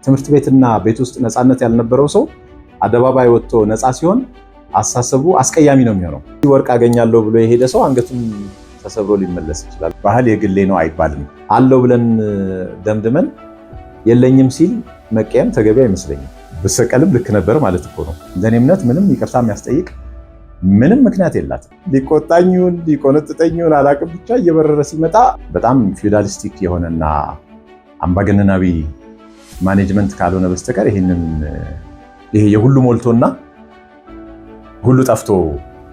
ትምህርት ቤትና ቤት ውስጥ ነፃነት ያልነበረው ሰው አደባባይ ወጥቶ ነፃ ሲሆን አሳሰቡ አስቀያሚ ነው የሚሆነው። ወርቅ አገኛለሁ ብሎ የሄደ ሰው አንገቱን ተሰብሮ ሊመለስ ይችላል። ባህል የግሌ ነው አይባልም። አለው ብለን ደምድመን የለኝም ሲል መቀየም ተገቢ አይመስለኝም። ብሰቀልም ልክ ነበር ማለት እኮ ነው። እንደኔ እምነት ምንም ይቅርታ የሚያስጠይቅ ምንም ምክንያት የላትም። ሊቆጣኝውን ሊቆነጥጠኝውን አላቅም፣ ብቻ እየበረረ ሲመጣ በጣም ፊውዳሊስቲክ የሆነና አምባገነናዊ ማኔጅመንት ካልሆነ በስተቀር ይሄ የሁሉ ሞልቶና ሁሉ ጠፍቶ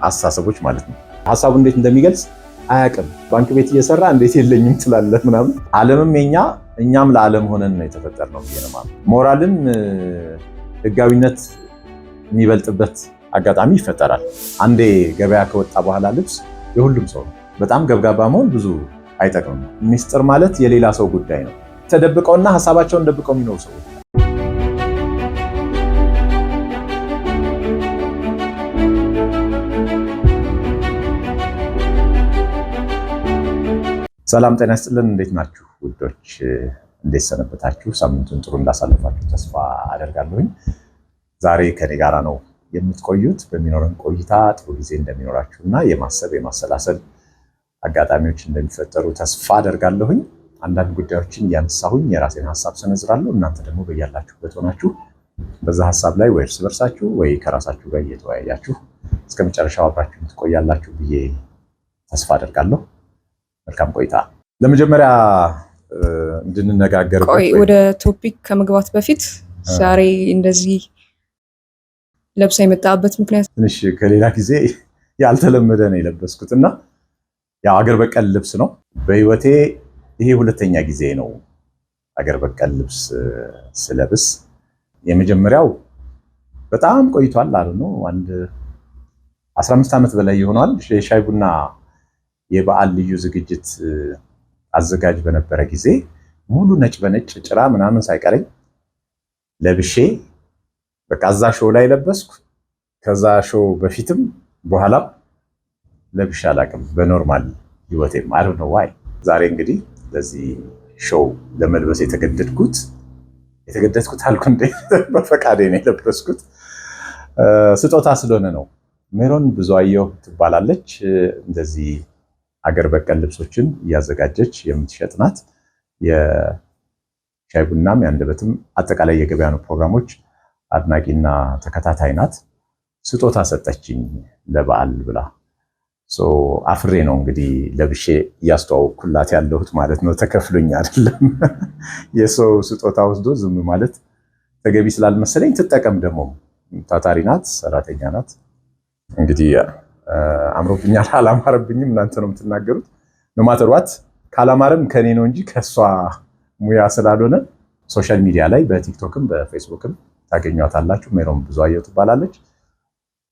አስተሳሰቦች ማለት ነው። ሀሳቡ እንዴት እንደሚገልጽ አያቅም። ባንክ ቤት እየሰራ እንዴት የለኝም ትላለህ ምናምን። ዓለምም እኛም ለዓለም ሆነን ነው የተፈጠርነው ብዬ ነው ማለት። ሞራልን ህጋዊነት የሚበልጥበት አጋጣሚ ይፈጠራል። አንዴ ገበያ ከወጣ በኋላ ልብስ የሁሉም ሰው ነው። በጣም ገብጋባ መሆን ብዙ አይጠቅምም። ሚስጥር ማለት የሌላ ሰው ጉዳይ ነው። ተደብቀውና ሀሳባቸውን ደብቀው የሚኖሩ ሰዎች። ሰላም ጤና ይስጥልን። እንዴት ናችሁ ውዶች? እንዴት ሰነበታችሁ? ሳምንቱን ጥሩ እንዳሳለፋችሁ ተስፋ አደርጋለሁኝ። ዛሬ ከኔ ጋራ ነው የምትቆዩት። በሚኖረን ቆይታ ጥሩ ጊዜ እንደሚኖራችሁ እና የማሰብ የማሰላሰል አጋጣሚዎች እንደሚፈጠሩ ተስፋ አደርጋለሁኝ። አንዳንድ ጉዳዮችን እያነሳሁኝ የራሴን ሀሳብ ሰነዝራለሁ። እናንተ ደግሞ በያላችሁበት ሆናችሁ በዛ ሀሳብ ላይ ወይ እርስ በርሳችሁ ወይ ከራሳችሁ ጋር እየተወያያችሁ እስከ መጨረሻው አብራችሁ ትቆያላችሁ ብዬ ተስፋ አደርጋለሁ። መልካም ቆይታ። ለመጀመሪያ እንድንነጋገር ወደ ቶፒክ ከመግባት በፊት ዛሬ እንደዚህ ለብሳ የመጣበት ምክንያት ትንሽ ከሌላ ጊዜ ያልተለመደ ነው የለበስኩት እና ያው አገር በቀል ልብስ ነው። በህይወቴ ይሄ ሁለተኛ ጊዜ ነው አገር በቀል ልብስ ስለብስ። የመጀመሪያው በጣም ቆይቷል አሉ ነው አንድ 15 ዓመት በላይ ይሆናል። የሻይ ቡና የበዓል ልዩ ዝግጅት አዘጋጅ በነበረ ጊዜ ሙሉ ነጭ በነጭ ጭራ ምናምን ሳይቀረኝ ለብሼ በቃ እዛ ሾው ላይ ለበስኩ። ከዛ ሾው በፊትም በኋላም ለብሼ አላውቅም በኖርማል ህይወቴም። አይ ዶንት ኖ ዋይ። ዛሬ እንግዲህ ለዚህ ሾው ለመልበስ የተገደድኩት አልኩ እንዴ በፈቃዴ ነው የለበስኩት። ስጦታ ስለሆነ ነው። ሜሮን ብዙአየሁ ትባላለች። እንደዚህ አገር በቀል ልብሶችን እያዘጋጀች የምትሸጥ ናት። የሻይ ቡናም የአንደበትም አጠቃላይ የገበያ ነው ፕሮግራሞች አድናቂና ተከታታይ ናት። ስጦታ ሰጠችኝ ለበዓል ብላ። አፍሬ ነው እንግዲህ ለብሼ እያስተዋወቅኩላት ያለሁት ማለት ነው። ተከፍሎኝ አይደለም። የሰው ስጦታ ወስዶ ዝም ማለት ተገቢ ስላልመሰለኝ ትጠቀም። ደግሞ ታታሪ ናት፣ ሰራተኛ ናት። እንግዲህ አምሮብኛል አላማረብኝም እናንተ ነው የምትናገሩት። ኖማተሯት ካላማረም ከኔ ነው እንጂ ከሷ ሙያ ስላልሆነ ሶሻል ሚዲያ ላይ በቲክቶክም በፌስቡክም ታገኟታላችሁ። ሜሮን ብዙአየሁ ትባላለች።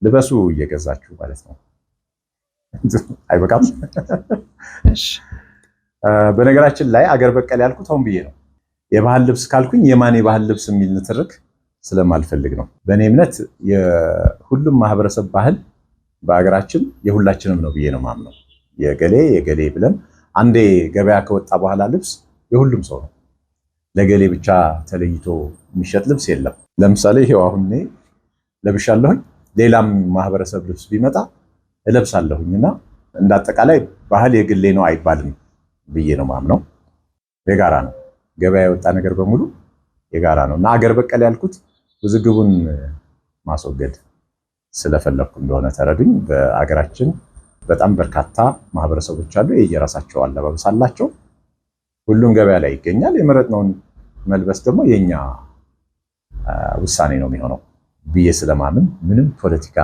ልበሱ እየገዛችሁ ማለት ነው። አይበቃም? በነገራችን ላይ አገር በቀል ያልኩት አሁን ብዬ ነው። የባህል ልብስ ካልኩኝ የማን የባህል ልብስ የሚል ንትርክ ስለማልፈልግ ነው። በእኔ እምነት የሁሉም ማህበረሰብ ባህል በሀገራችን የሁላችንም ነው ብዬ ነው ማምነው። የገሌ ብለን አንዴ ገበያ ከወጣ በኋላ ልብስ የሁሉም ሰው ነው። ለገሌ ብቻ ተለይቶ የሚሸጥ ልብስ የለም። ለምሳሌ ይሄው አሁን እኔ ለብሻለሁኝ፣ ሌላም ማህበረሰብ ልብስ ቢመጣ እለብሳለሁኝ እና እንዳጠቃላይ ባህል የግሌ ነው አይባልም ብዬ ነው ማምነው። የጋራ ነው። ገበያ የወጣ ነገር በሙሉ የጋራ ነው እና አገር በቀል ያልኩት ውዝግቡን ማስወገድ ስለፈለኩ እንደሆነ ተረዱኝ። በአገራችን በጣም በርካታ ማህበረሰቦች አሉ። የየራሳቸው አለባበስ አላቸው። ሁሉም ገበያ ላይ ይገኛል። የመረጥነውን መልበስ ደግሞ የኛ ውሳኔ ነው የሚሆነው ብዬ ስለማምን ምንም ፖለቲካ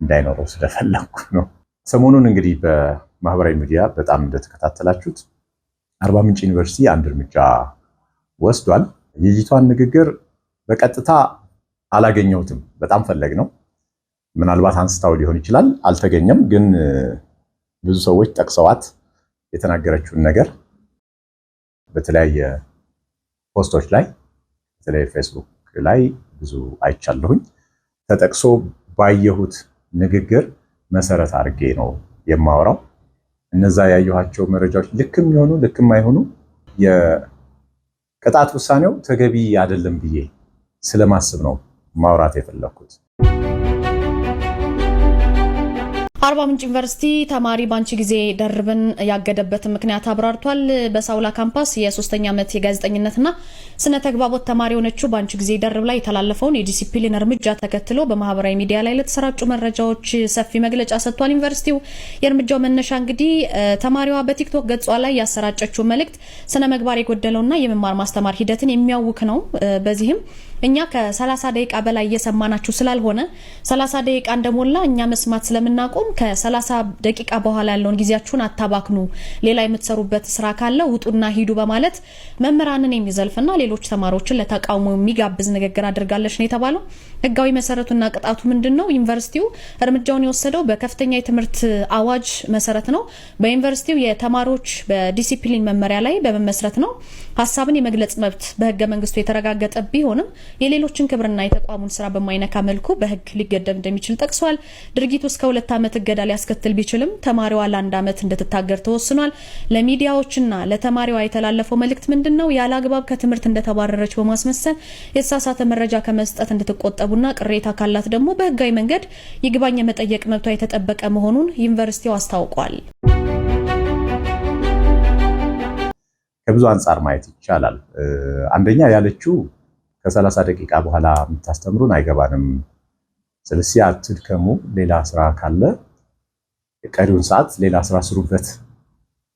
እንዳይኖረው ስለፈለኩ ነው። ሰሞኑን እንግዲህ በማህበራዊ ሚዲያ በጣም እንደተከታተላችሁት አርባ ምንጭ ዩኒቨርሲቲ አንድ እርምጃ ወስዷል። የልጅቷን ንግግር በቀጥታ አላገኘሁትም። በጣም ፈለግ ነው። ምናልባት አንስታው ሊሆን ይችላል፣ አልተገኘም። ግን ብዙ ሰዎች ጠቅሰዋት የተናገረችውን ነገር በተለያየ ፖስቶች ላይ በተለይ ፌስቡክ ላይ ብዙ አይቻለሁኝ። ተጠቅሶ ባየሁት ንግግር መሰረት አድርጌ ነው የማወራው። እነዛ ያየኋቸው መረጃዎች ልክም ይሆኑ ልክም አይሆኑ ቅጣት ውሳኔው ተገቢ አይደለም ብዬ ስለማስብ ነው ማውራት የፈለኩት። አርባ ምንጭ ዩኒቨርሲቲ ተማሪ ባንቺ ጊዜ ደርብን ያገደበት ምክንያት አብራርቷል። በሳውላ ካምፓስ የ3ኛ ዓመት የጋዜጠኝነትና ስነ ተግባቦት ተማሪ የሆነችው ባንቺ ጊዜ ደርብ ላይ የተላለፈውን የዲሲፕሊን እርምጃ ተከትሎ በማህበራዊ ሚዲያ ላይ ለተሰራጩ መረጃዎች ሰፊ መግለጫ ሰጥቷል። ዩኒቨርሲቲው የእርምጃው መነሻ እንግዲህ ተማሪዋ በቲክቶክ ገጿ ላይ ያሰራጨችው መልእክት ስነ ምግባር የጎደለውና የመማር ማስተማር ሂደትን የሚያውክ ነው። በዚህም እኛ ከ30 ደቂቃ በላይ እየሰማናችሁ ስላልሆነ 30 ደቂቃ እንደሞላ እኛ መስማት ስለምናቆም ከ30 ደቂቃ በኋላ ያለውን ጊዜያችሁን አታባክኑ፣ ሌላ የምትሰሩበት ስራ ካለ ውጡና ሂዱ በማለት መምህራንን የሚዘልፍና ሌሎች ተማሪዎችን ለተቃውሞ የሚጋብዝ ንግግር አድርጋለች ነው የተባለው። ህጋዊ መሰረቱና ቅጣቱ ምንድነው? ዩኒቨርሲቲው እርምጃውን የወሰደው በከፍተኛ የትምህርት አዋጅ መሰረት ነው። በዩኒቨርሲቲው የተማሪዎች በዲሲፕሊን መመሪያ ላይ በመመስረት ነው። ሀሳብን የመግለጽ መብት በህገ መንግስቱ የተረጋገጠ ቢሆንም የሌሎችን ክብርና የተቋሙን ስራ በማይነካ መልኩ በህግ ሊገደብ እንደሚችል ጠቅሷል። ድርጊቱ እስከ 2 ዓመት እገዳ ሊያስከትል ቢችልም ተማሪዋ ለ1 ዓመት እንድትታገር ተወስኗል። ለሚዲያዎችና ለተማሪዋ የተላለፈው መልእክት ምንድነው? ያለ አግባብ ከትምህርት እንደተባረረች በማስመሰል የተሳሳተ መረጃ ከመስጠት እንድትቆጠቡና ቅሬታ ካላት ደግሞ በህጋዊ መንገድ ይግባኝ የመጠየቅ መብቷ የተጠበቀ መሆኑን ዩኒቨርሲቲው አስታውቋል። ከብዙ አንጻር ማየት ይቻላል። አንደኛ ያለችው ከ30 ደቂቃ በኋላ የምታስተምሩን አይገባንም፣ ስለዚህ አትድከሙ፣ ሌላ ስራ ካለ ቀሪውን ሰዓት ሌላ ስራ ስሩበት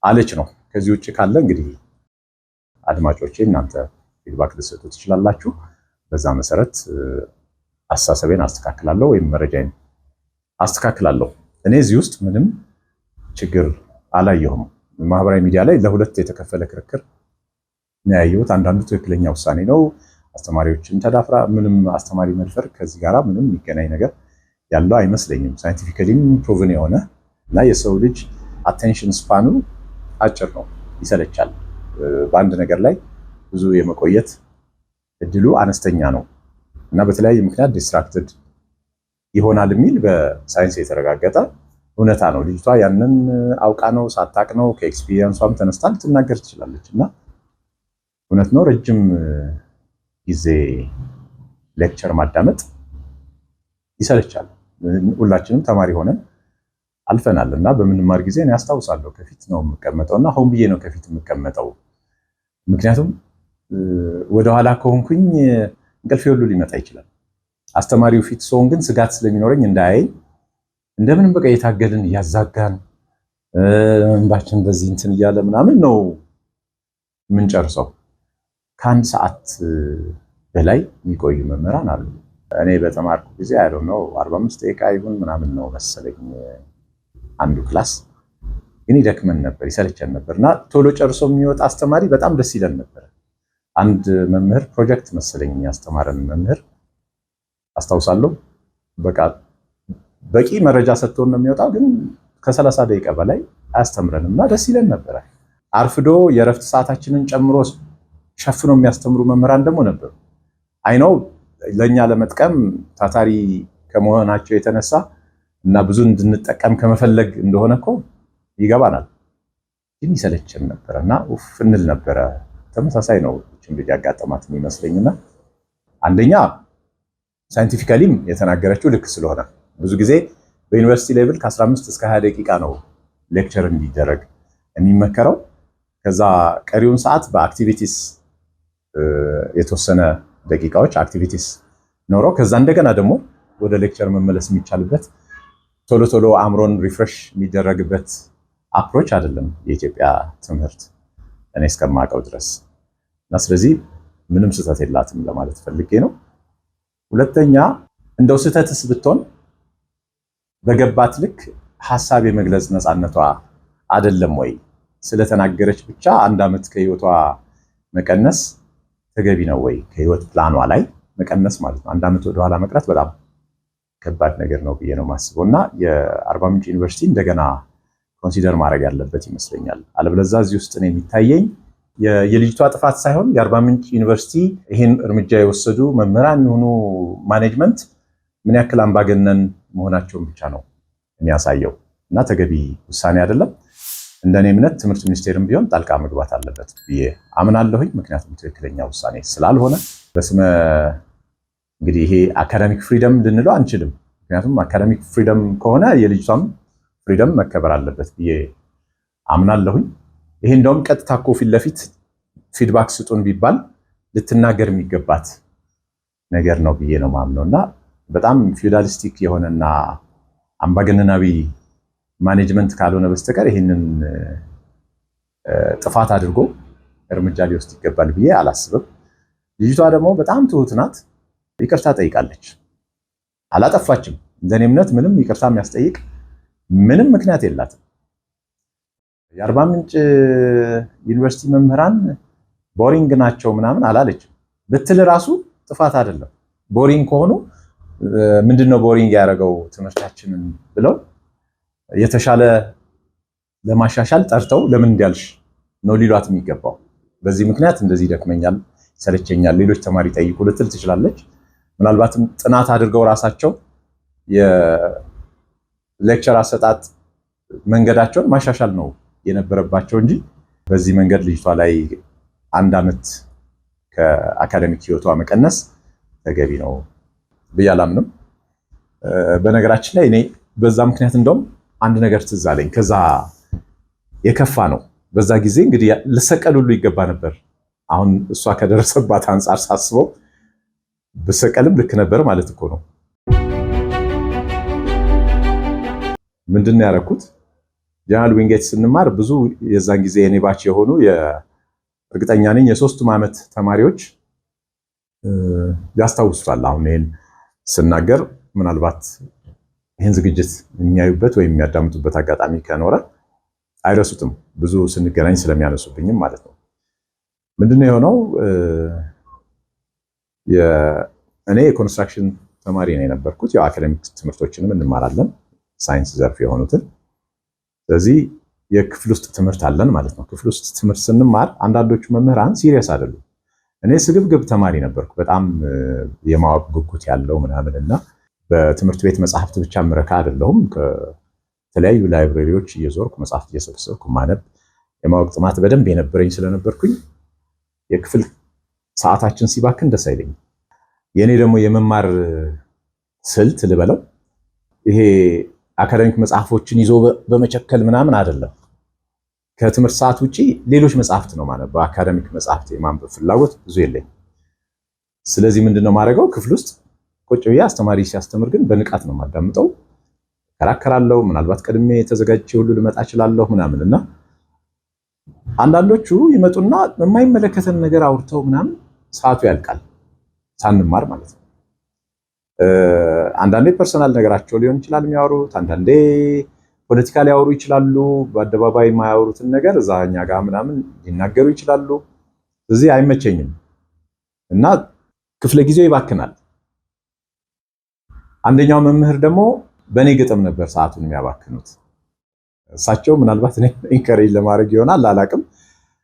አለች ነው። ከዚህ ውጭ ካለ እንግዲህ አድማጮቼ እናንተ ፊድባክ ልትሰጡ ትችላላችሁ። በዛ መሰረት አስተሳሰቤን አስተካክላለሁ ወይም መረጃዬን አስተካክላለሁ። እኔ እዚህ ውስጥ ምንም ችግር አላየሁም። ማህበራዊ ሚዲያ ላይ ለሁለት የተከፈለ ክርክር ነው ያየሁት። አንዳንዱ ትክክለኛ ውሳኔ ነው፣ አስተማሪዎችን ተዳፍራ፣ ምንም አስተማሪ መድፈር ከዚህ ጋራ ምንም የሚገናኝ ነገር ያለው አይመስለኝም። ሳይንቲፊካሊም ፕሩቭን የሆነ እና የሰው ልጅ አቴንሽን ስፓኑ አጭር ነው፣ ይሰለቻል። በአንድ ነገር ላይ ብዙ የመቆየት እድሉ አነስተኛ ነው እና በተለያየ ምክንያት ዲስትራክትድ ይሆናል የሚል በሳይንስ የተረጋገጠ እውነታ ነው። ልጅቷ ያንን አውቃ ነው ሳታቅ ነው ከኤክስፒሪየንሷም ተነስታ ልትናገር ትችላለች እና እውነት ነው። ረጅም ጊዜ ሌክቸር ማዳመጥ ይሰለቻል። ሁላችንም ተማሪ ሆነን አልፈናል እና በምንማር ጊዜ እኔ አስታውሳለሁ ከፊት ነው የምቀመጠው እና ሆን ብዬ ነው ከፊት የምቀመጠው። ምክንያቱም ወደኋላ ከሆንኩኝ እንቅልፌ ሁሉ ሊመጣ ይችላል። አስተማሪው ፊት ሰውን ግን ስጋት ስለሚኖረኝ እንዳያየኝ እንደምንም በቃ የታገልን እያዛጋን እንባችን በዚህ እንትን እያለ ምናምን ነው የምንጨርሰው። ከ1 ሰዓት በላይ የሚቆዩ መምህራን አሉ። እኔ በተማርኩ ጊዜ አይደው ነው 45 ደቂቃ ይሁን ምናምን ነው መሰለኝ አንዱ ክላስ፣ ግን ይደክመን ነበር፣ ይሰለቸን ነበርና ቶሎ ጨርሶ የሚወጣ አስተማሪ በጣም ደስ ይለን ነበር። አንድ መምህር ፕሮጀክት መሰለኝ ያስተማረን መምህር አስታውሳለሁ። በቂ መረጃ ሰጥቶን ነው የሚወጣው፣ ግን ከ30 ደቂቃ በላይ አያስተምረንም እና ደስ ይለን ነበረ። አርፍዶ የእረፍት ሰዓታችንን ጨምሮ ሸፍኖ የሚያስተምሩ መምህራን ደግሞ ነበሩ። አይነው ለኛ ለመጥቀም ታታሪ ከመሆናቸው የተነሳ እና ብዙ እንድንጠቀም ከመፈለግ እንደሆነ እኮ ይገባናል፣ ግን ይሰለችን ነበረ እና ኡፍ እንል ነበረ። ተመሳሳይ ነው እቺም ልጅ ያጋጠማት የሚመስለኝና አንደኛ ሳይንቲፊካሊም የተናገረችው ልክ ስለሆነ ብዙ ጊዜ በዩኒቨርሲቲ ሌቭል ከ15 እስከ 20 ደቂቃ ነው ሌክቸር እንዲደረግ የሚመከረው። ከዛ ቀሪውን ሰዓት በአክቲቪቲስ የተወሰነ ደቂቃዎች አክቲቪቲስ ኖሮ ከዛ እንደገና ደግሞ ወደ ሌክቸር መመለስ የሚቻልበት ቶሎ ቶሎ አእምሮን ሪፍሬሽ የሚደረግበት አፕሮች አይደለም የኢትዮጵያ ትምህርት እኔ እስከማውቀው ድረስ እና ስለዚህ ምንም ስህተት የላትም ለማለት ፈልጌ ነው። ሁለተኛ እንደው ስህተትስ ብትሆን በገባት ልክ ሐሳብ የመግለጽ ነፃነቷ አይደለም ወይ? ስለተናገረች ብቻ 1 ዓመት ከህይወቷ መቀነስ ተገቢ ነው ወይ? ከህይወት ፕላኗ ላይ መቀነስ ማለት ነው። 1 ዓመት ወደኋላ መቅረት በጣም ከባድ ነገር ነው ብዬ ነው የማስበው እና የአርባ ምንጭ ዩኒቨርሲቲ እንደገና ኮንሲደር ማድረግ ያለበት ይመስለኛል። አለበለዚያ እዚህ ውስጥ ነው የሚታየኝ የልጅቷ ጥፋት ሳይሆን የአርባ ምንጭ ዩኒቨርሲቲ ይሄን እርምጃ የወሰዱ መምህራን የሆኑ ማኔጅመንት ምን ያክል አምባገነን መሆናቸውን ብቻ ነው የሚያሳየው እና ተገቢ ውሳኔ አይደለም። እንደኔ እምነት ትምህርት ሚኒስቴርም ቢሆን ጣልቃ መግባት አለበት ብዬ አምናለሁኝ። ምክንያቱም ትክክለኛ ውሳኔ ስላልሆነ በስመ እንግዲህ ይሄ አካዳሚክ ፍሪደም ልንለው አንችልም። ምክንያቱም አካዳሚክ ፍሪደም ከሆነ የልጅቷም ፍሪደም መከበር አለበት ብዬ አምናለሁኝ። ይሄ እንደውም ቀጥታ እኮ ፊት ለፊት ፊድባክ ስጡን ቢባል ልትናገር የሚገባት ነገር ነው ብዬ ነው ማምነው እና በጣም ፊውዳሊስቲክ የሆነና አምባገነናዊ ማኔጅመንት ካልሆነ በስተቀር ይህንን ጥፋት አድርጎ እርምጃ ሊወስድ ይገባል ብዬ አላስብም። ልጅቷ ደግሞ በጣም ትሁት ናት። ይቅርታ ጠይቃለች። አላጠፋችም። እንደኔ እምነት ምንም ይቅርታ የሚያስጠይቅ ምንም ምክንያት የላትም። የአርባ ምንጭ ዩኒቨርሲቲ መምህራን ቦሪንግ ናቸው ምናምን አላለችም። ብትል ራሱ ጥፋት አይደለም። ቦሪንግ ከሆኑ ምንድነው ቦሪንግ ያደረገው ትምህርታችንን ብለው የተሻለ ለማሻሻል ጠርተው ለምን እንዲያልሽ ነው ሊሏት የሚገባው። በዚህ ምክንያት እንደዚህ ይደክመኛል፣ ሰለቸኛል፣ ሌሎች ተማሪ ጠይቁ ልትል ትችላለች። ምናልባትም ጥናት አድርገው ራሳቸው የሌክቸር አሰጣጥ መንገዳቸውን ማሻሻል ነው የነበረባቸው እንጂ በዚህ መንገድ ልጅቷ ላይ 1 ዓመት ከአካዳሚክ ህይወቷ መቀነስ ተገቢ ነው ብዬ አላምንም። በነገራችን ላይ እኔ በዛ ምክንያት እንደውም አንድ ነገር ትዝ አለኝ። ከዛ የከፋ ነው። በዛ ጊዜ እንግዲህ ልሰቀል ሁሉ ይገባ ነበር። አሁን እሷ ከደረሰባት አንጻር ሳስበው ብሰቀልም ልክ ነበር ማለት እኮ ነው። ምንድነው ያደረኩት? ጀነራል ዊንጌት ስንማር ብዙ የዛን ጊዜ የኔ ባች የሆኑ እርግጠኛ ነኝ የ3ቱም ዓመት ተማሪዎች ያስታውሱታል። አሁን ይሄን ስናገር ምናልባት ይህን ዝግጅት የሚያዩበት ወይም የሚያዳምጡበት አጋጣሚ ከኖረ አይረሱትም። ብዙ ስንገናኝ ስለሚያነሱብኝም ማለት ነው። ምንድነው የሆነው? እኔ የኮንስትራክሽን ተማሪ ነው የነበርኩት። ያው አካዳሚክ ትምህርቶችንም እንማራለን፣ ሳይንስ ዘርፍ የሆኑትን። ስለዚህ የክፍል ውስጥ ትምህርት አለን ማለት ነው። ክፍል ውስጥ ትምህርት ስንማር አንዳንዶቹ መምህራን ሲሪየስ አይደሉም። እኔ ስግብግብ ተማሪ ነበርኩ፣ በጣም የማወቅ ጉጉት ያለው ምናምን እና በትምህርት ቤት መጽሐፍት ብቻ ምረካ አይደለሁም። ከተለያዩ ላይብረሪዎች እየዞርኩ መጽሐፍት እየሰበሰብኩ ማነብ የማወቅ ጥማት በደንብ የነበረኝ ስለነበርኩኝ የክፍል ሰዓታችን ሲባክን ደስ አይለኝም። የኔ ደግሞ የመማር ስልት ልበለው ይሄ አካዳሚክ መጽሐፎችን ይዞ በመቸከል ምናምን አይደለም። ከትምህርት ሰዓት ውጪ ሌሎች መጽሐፍት ነው ማለት። በአካዳሚክ መጽሐፍት የማንበብ ፍላጎት ብዙ የለኝም። ስለዚህ ምንድነው ማድረገው? ክፍል ውስጥ ቁጭ ብዬ አስተማሪ ሲያስተምር ግን በንቃት ነው ማዳምጠው፣ ከራከራለሁ። ምናልባት ቀድሜ ተዘጋጅቼ ሁሉ ልመጣ እችላለሁ ምናምን እና አንዳንዶቹ ይመጡና የማይመለከተን ነገር አውርተው ምናምን ሰዓቱ ያልቃል ሳንማር ማለት ነው። አንዳንዴ ፐርሰናል ነገራቸው ሊሆን ይችላል የሚያወሩት፣ አንዳንዴ ፖለቲካ ሊያወሩ ይችላሉ። በአደባባይ የማያወሩትን ነገር እዛኛ ጋር ምናምን ሊናገሩ ይችላሉ። ስለዚህ አይመቸኝም እና ክፍለ ጊዜው ይባክናል። አንደኛው መምህር ደግሞ በእኔ ግጥም ነበር ሰዓቱን የሚያባክኑት። እሳቸው ምናልባት እኔ ኢንከሬጅ ለማድረግ ይሆናል አላቅም።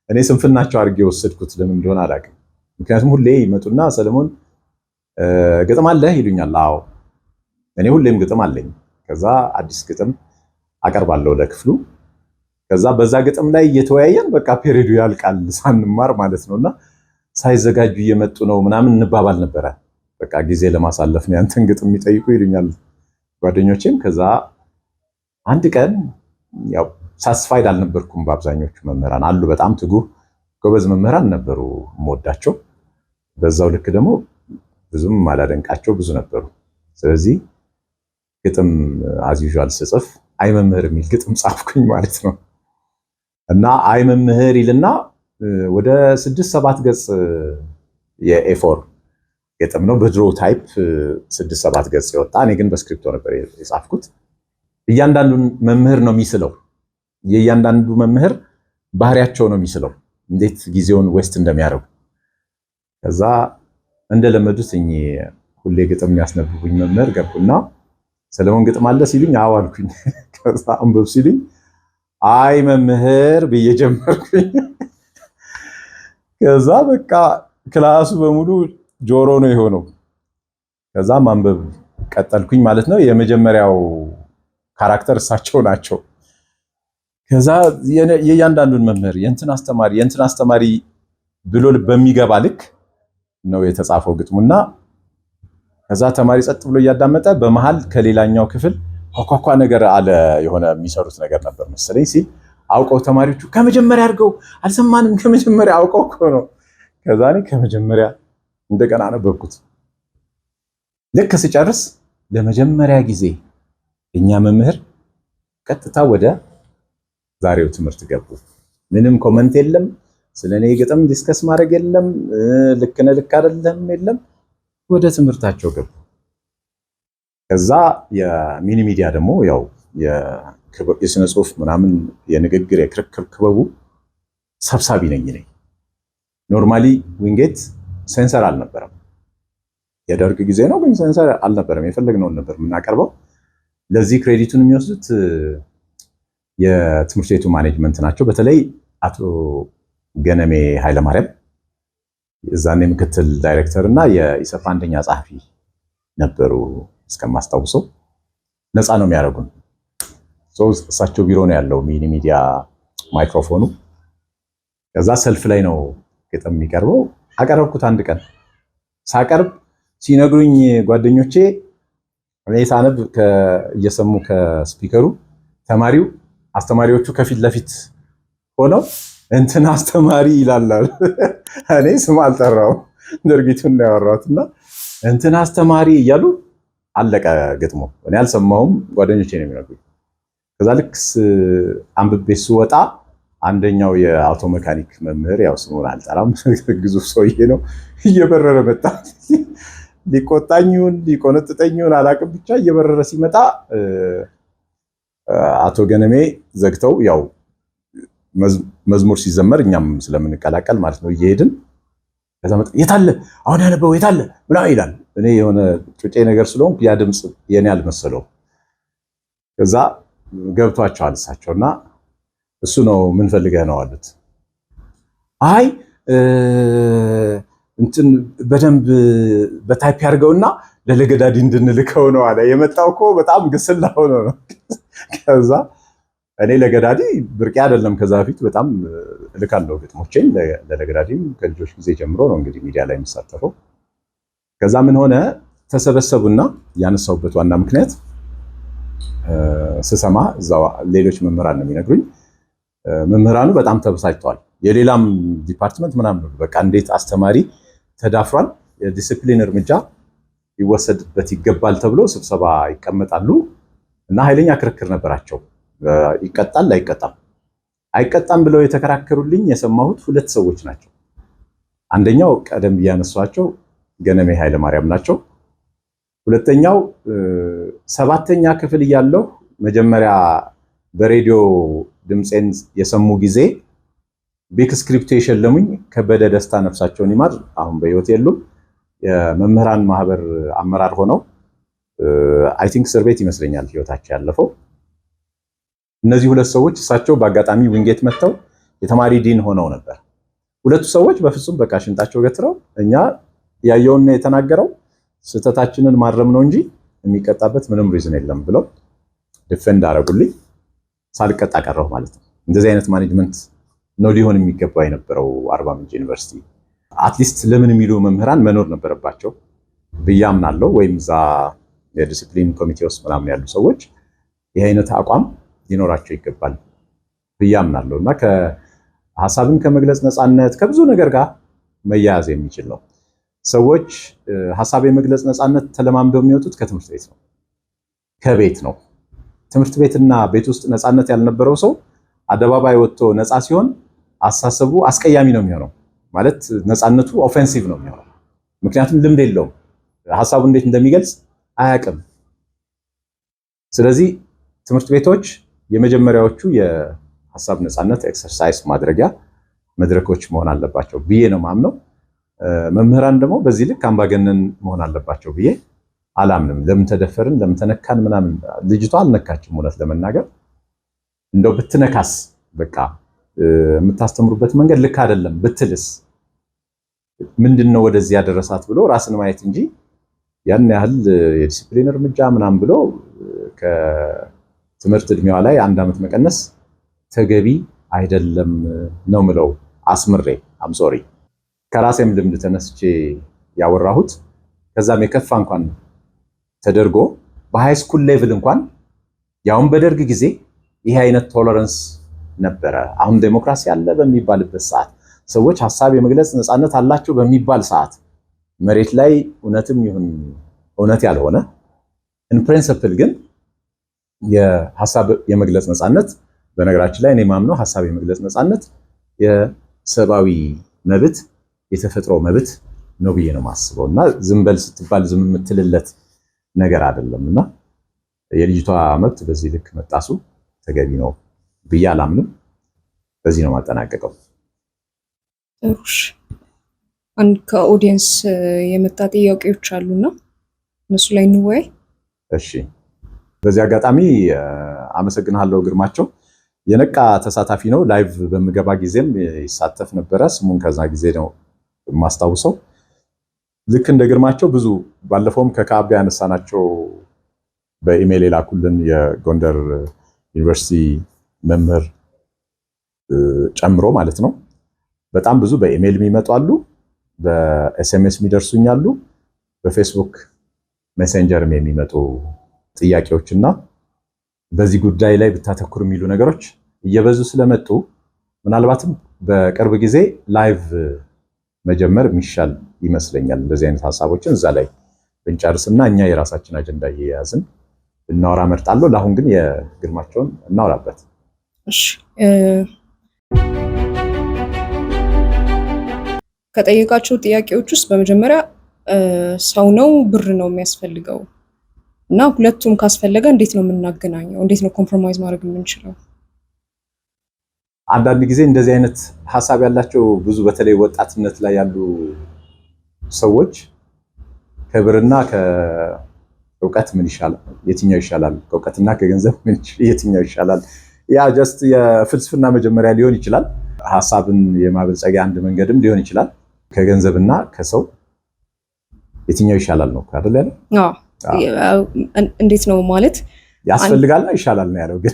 እኔ ስንፍናቸው አድርጌ የወሰድኩት ለምን እንደሆነ አላቅም። ምክንያቱም ሁሌ ይመጡና ሰለሞን ግጥም አለህ ይሉኛል። አዎ እኔ ሁሌም ግጥም አለኝ። ከዛ አዲስ ግጥም አቀርባለሁ ለክፍሉ። ከዛ በዛ ግጥም ላይ እየተወያየን በቃ ፔሪዱ ያልቃል ሳንማር ማለት ነውና ሳይዘጋጁ እየመጡ ነው ምናምን እንባባል ነበረ። በቃ ጊዜ ለማሳለፍ ነው ያንተን ግጥም የሚጠይቁ ይሉኛል ጓደኞቼም። ከዛ አንድ ቀን ያው ሳስፋይድ አልነበርኩም። በአብዛኞቹ መምህራን አሉ በጣም ትጉህ ጎበዝ መምህራን ነበሩ የምወዳቸው። በዛው ልክ ደግሞ ብዙም ማላደንቃቸው ብዙ ነበሩ። ስለዚህ ግጥም አዝ ዩዥዋል ስጽፍ አይ መምህር የሚል ግጥም ጻፍኩኝ ማለት ነው። እና አይ መምህር ይልና ወደ 6-7 ገጽ የኤ4 ግጥም ነው በድሮ ታይፕ 6-7 ገጽ የወጣ። እኔ ግን በስክሪፕቶ ነበር የጻፍኩት። እያንዳንዱን መምህር ነው የሚስለው። የእያንዳንዱ መምህር ባህሪያቸው ነው የሚስለው፣ እንዴት ጊዜውን ዌስት እንደሚያደርጉ። ከዛ እንደለመዱት እኚህ ሁሌ ግጥም የሚያስነብቡኝ መምህር ገቡና ሰለሞን ግጥም አለ ሲሉኝ አዎ አልኩኝ። ከዛ አንብብ ሲሉኝ አይ መምህር ብዬ ጀመርኩኝ። ከዛ በቃ ክላሱ በሙሉ ጆሮ ነው የሆነው። ከዛ ማንበብ ቀጠልኩኝ ማለት ነው። የመጀመሪያው ካራክተር እሳቸው ናቸው። ከዛ የእያንዳንዱን መምህር የእንትን አስተማሪ ብሎ በሚገባ ልክ ነው የተጻፈው ግጥሙና ከዛ ተማሪ ጸጥ ብሎ እያዳመጠ በመሃል ከሌላኛው ክፍል ኳኳኳ ነገር አለ የሆነ የሚሰሩት ነገር ነበር መሰለኝ ሲል አውቀው ተማሪዎቹ ከመጀመሪያ አድርገው አልሰማንም ከመጀመሪያ አውቀው እኮ ነው። ከዛ እኔ ከመጀመሪያ እንደገና አነበብኩት። ልክ ስጨርስ ለመጀመሪያ ጊዜ እኛ መምህር ቀጥታ ወደ ዛሬው ትምህርት ገቡ። ምንም ኮመንት የለም፣ ስለኔ ግጥም ዲስከስ ማድረግ የለም፣ ልክ ነህ ልክ አይደለም የለም፣ ወደ ትምህርታቸው ገቡ። ከዛ የሚኒ ሚዲያ ደግሞ ያው የስነ ጽሁፍ ምናምን የንግግር የክርክር ክበቡ ሰብሳቢ ነኝ። ኖርማሊ ዊንጌት ሴንሰር አልነበረም። የደርግ ጊዜ ነው ግን ሴንሰር አልነበረም። የፈለግነውን ነበር የምናቀርበው። ለዚህ ክሬዲቱን የሚወስዱት የትምህርት ቤቱ ማኔጅመንት ናቸው። በተለይ አቶ ገነሜ ኃይለማርያም እዛኔ ምክትል ዳይሬክተር እና የኢሰፓ አንደኛ ጸሐፊ ነበሩ እስከማስታውሰው። ነፃ ነው የሚያደርጉን። እሳቸው ቢሮ ነው ያለው ሚኒ ሚዲያ ማይክሮፎኑ። ከዛ ሰልፍ ላይ ነው ግጥም የሚቀርበው። አቀረብኩት። አንድ ቀን ሳቀርብ ሲነግሩኝ ጓደኞቼ እኔ ሳነብ እየሰሙ ከስፒከሩ አስተማሪዎቹ ከፊት ለፊት ሆነው እንትን አስተማሪ ይላል። እኔ ስም አልጠራው ድርጊቱን ነው ያወራሁትና እንትን አስተማሪ እያሉ አለቀ ግጥሙ። እኔ አልሰማሁም፣ ጓደኞቼ ነው የሚነግሩኝ። ከዛ ልክ አንብቤ ስወጣ አንደኛው የአውቶ መካኒክ መምህር ያው ስሙን አልጠራም ግዙፍ ሰውዬ ነው እየበረረ መጣ። ሊቆጣኝውን ሊቆነጥጠኝውን አላቅም፣ ብቻ እየበረረ ሲመጣ አቶ ገነሜ ዘግተው ያው መዝሙር ሲዘመር እኛም ስለምንቀላቀል ማለት ነው እየሄድን ከዛ መጣ የታለ አሁን ያነበው የታለ ምናምን ይላል። እኔ የሆነ ጩጬ ነገር ስለሆንኩ ያ ድምፅ የኔ አልመሰለው። ከዛ ገብቷቸዋል እሳቸውና እሱ ነው ምን ፈልገህ ነው አሉት። አይ እንትን በደንብ በታይፕ ያርገውና ለለገዳዲ እንድንልከው ነው አለ። የመጣው እኮ በጣም ግስላ ሆኖ ነው። ከዛ እኔ ለገዳዲ ብርቄ አይደለም፣ ከዛ በፊት በጣም እልካለሁ ግጥሞቼን ለለገዳዲም ከልጆች ጊዜ ጀምሮ ነው እንግዲህ ሚዲያ ላይ የሚሳተፈው። ከዛ ምን ሆነ ተሰበሰቡና ያነሳውበት ዋና ምክንያት ስሰማ እዛው ሌሎች መምህራን ነው የሚነግሩኝ። መምህራኑ በጣም ተበሳጭተዋል። የሌላም ዲፓርትመንት ምናምን በቃ እንዴት አስተማሪ ተዳፍሯል፣ የዲሲፕሊን እርምጃ ሊወሰድበት ይገባል ተብሎ ስብሰባ ይቀመጣሉ እና ኃይለኛ ክርክር ነበራቸው። ይቀጣል አይቀጣም? አይቀጣም ብለው የተከራከሩልኝ የሰማሁት ሁለት ሰዎች ናቸው። አንደኛው ቀደም ብያነሷቸው ገነሜ ኃይለማርያም ናቸው። ሁለተኛው 7ኛ ክፍል እያለሁ መጀመሪያ በሬዲዮ ድምፄን የሰሙ ጊዜ ቢክ ስክሪፕት የሸለሙኝ ከበደ ደስታ ነፍሳቸውን ይማር፣ አሁን በህይወት የሉም። የመምህራን ማህበር አመራር ሆነው አይ ቲንክ እስር ቤት ይመስለኛል ህይወታቸው ያለፈው። እነዚህ ሁለት ሰዎች እሳቸው በአጋጣሚ ዊንጌት መጥተው የተማሪ ዲን ሆነው ነበር። ሁለቱ ሰዎች በፍጹም በቃ ሽንጣቸው ገትረው እኛ ያየውና የተናገረው ስህተታችንን ማረም ነው እንጂ የሚቀጣበት ምንም ሪዝን የለም ብለው ዲፌንድ አደረጉልኝ። ሳልቀጣ ቀረሁ ማለት ነው። እንደዚህ አይነት ማኔጅመንት ነው ሊሆን የሚገባው የነበረው አርባ ምንጭ ዩኒቨርሲቲ። አትሊስት ለምን የሚሉ መምህራን መኖር ነበረባቸው ብዬ አምናለሁ። ወይም እዛ የዲሲፕሊን ኮሚቴ ውስጥ ምናምን ያሉ ሰዎች ይህ አይነት አቋም ሊኖራቸው ይገባል ብዬ አምናለሁ እና ሀሳብን ከመግለጽ ነፃነት ከብዙ ነገር ጋር መያያዝ የሚችል ነው። ሰዎች ሀሳብ የመግለጽ ነፃነት ተለማምደው የሚወጡት ከትምህርት ቤት ነው፣ ከቤት ነው። ትምህርት ቤትና ቤት ውስጥ ነፃነት ያልነበረው ሰው አደባባይ ወጥቶ ነፃ ሲሆን አሳሰቡ አስቀያሚ ነው የሚሆነው። ማለት ነፃነቱ ኦፌንሲቭ ነው የሚሆነው። ምክንያቱም ልምድ የለውም፣ ሀሳቡ እንዴት እንደሚገልጽ አያውቅም። ስለዚህ ትምህርት ቤቶች የመጀመሪያዎቹ የሀሳብ ነፃነት ኤክሰርሳይዝ ማድረጊያ መድረኮች መሆን አለባቸው ብዬ ነው ማምነው። መምህራን ደግሞ በዚህ ልክ አምባገነን መሆን አለባቸው ብዬ አላምንም። ለምን ተደፈርን፣ ለምን ተነካን ምናምን። ልጅቷ አልነካችም። እውነት ለመናገር እንደው ብትነካስ በቃ የምታስተምሩበት መንገድ ልክ አይደለም ብትልስ ምንድነው ወደዚህ ያደረሳት ብሎ ራስን ማየት እንጂ ያን ያህል የዲሲፕሊን እርምጃ ምናምን ብሎ ከትምህርት እድሜዋ ላይ 1 ዓመት መቀነስ ተገቢ አይደለም ነው ምለው አስምሬ ሶሪ ከራሴም ልምድ ተነስቼ ያወራሁት ከዛም የከፋ እንኳን ተደርጎ በሃይ ስኩል ሌቭል እንኳን ያውን በደርግ ጊዜ ይሄ አይነት ቶለረንስ ነበረ። አሁን ዴሞክራሲ አለ በሚባልበት ሰዓት ሰዎች ሐሳብ የመግለጽ ነፃነት አላቸው በሚባል ሰዓት መሬት ላይ እውነትም ይሁን እውነት ያልሆነ ኢን ፕሪንሲፕል ግን የሐሳብ የመግለጽ ነፃነት በነገራችን ላይ እኔ ማምነው ሐሳብ የመግለጽ ነፃነት የሰብአዊ መብት የተፈጥሮ መብት ነው ብዬ ነው ማስበው እና ዝም በል ስትባል ዝም የምትልለት ነገር አይደለምና የልጅቷ መብት በዚህ ልክ መጣሱ ተገቢ ነው ብዬ አላምንም። በዚህ ነው ማጠናቀቀው። እሺ አንድ ከኦዲየንስ የመጣ ጥያቄዎች አሉና እነሱ ላይ እንወያይ። እሺ በዚህ አጋጣሚ አመሰግናለሁ ግርማቸው። የነቃ ተሳታፊ ነው። ላይቭ በምገባ ጊዜም ይሳተፍ ነበረ። ስሙን ከዛ ጊዜ ነው ማስታውሰው። ልክ እንደ ግርማቸው ብዙ ባለፈውም ከካብ ጋር ያነሳናቸው በኢሜል የላኩልን የጎንደር ዩኒቨርሲቲ መምህር ጨምሮ ማለት ነው በጣም ብዙ በኢሜል የሚመጡ አሉ፣ በኤስኤምኤስ የሚደርሱኝ አሉ፣ በፌስቡክ ሜሴንጀርም የሚመጡ ጥያቄዎችና በዚህ ጉዳይ ላይ ብታተኩር የሚሉ ነገሮች እየበዙ ስለመጡ ምናልባትም በቅርብ ጊዜ ላይቭ መጀመር የሚሻል ይመስለኛል። እንደዚህ አይነት ሐሳቦችን እዛ ላይ ብንጨርስና እኛ የራሳችን አጀንዳ እየያዝን እናወራ መርጣለሁ። ለአሁን ግን የግርማቸውን እናወራበት። እሺ ከጠየቃቸው ጥያቄዎች ውስጥ በመጀመሪያ ሰው ነው ብር ነው የሚያስፈልገው እና ሁለቱም ካስፈለገ እንዴት ነው የምናገናኘው? እንዴት ነው ኮምፕሮማይዝ ማድረግ የምንችለው? አንዳንድ ጊዜ እንደዚህ አይነት ሐሳብ ያላቸው ብዙ በተለይ ወጣትነት ላይ ያሉ ሰዎች ከብርና ከእውቀት ምን ይሻላል፣ የትኛው ይሻላል፣ ከእውቀትና ከገንዘብ የትኛው ይሻላል? ያ ጀስት የፍልስፍና መጀመሪያ ሊሆን ይችላል። ሐሳብን የማበልጸጊያ አንድ መንገድም ሊሆን ይችላል። ከገንዘብና ከሰው የትኛው ይሻላል ነው አይደል ያለው? እንዴት ነው ማለት ያስፈልጋልና ይሻላል ነው ያለው። ግን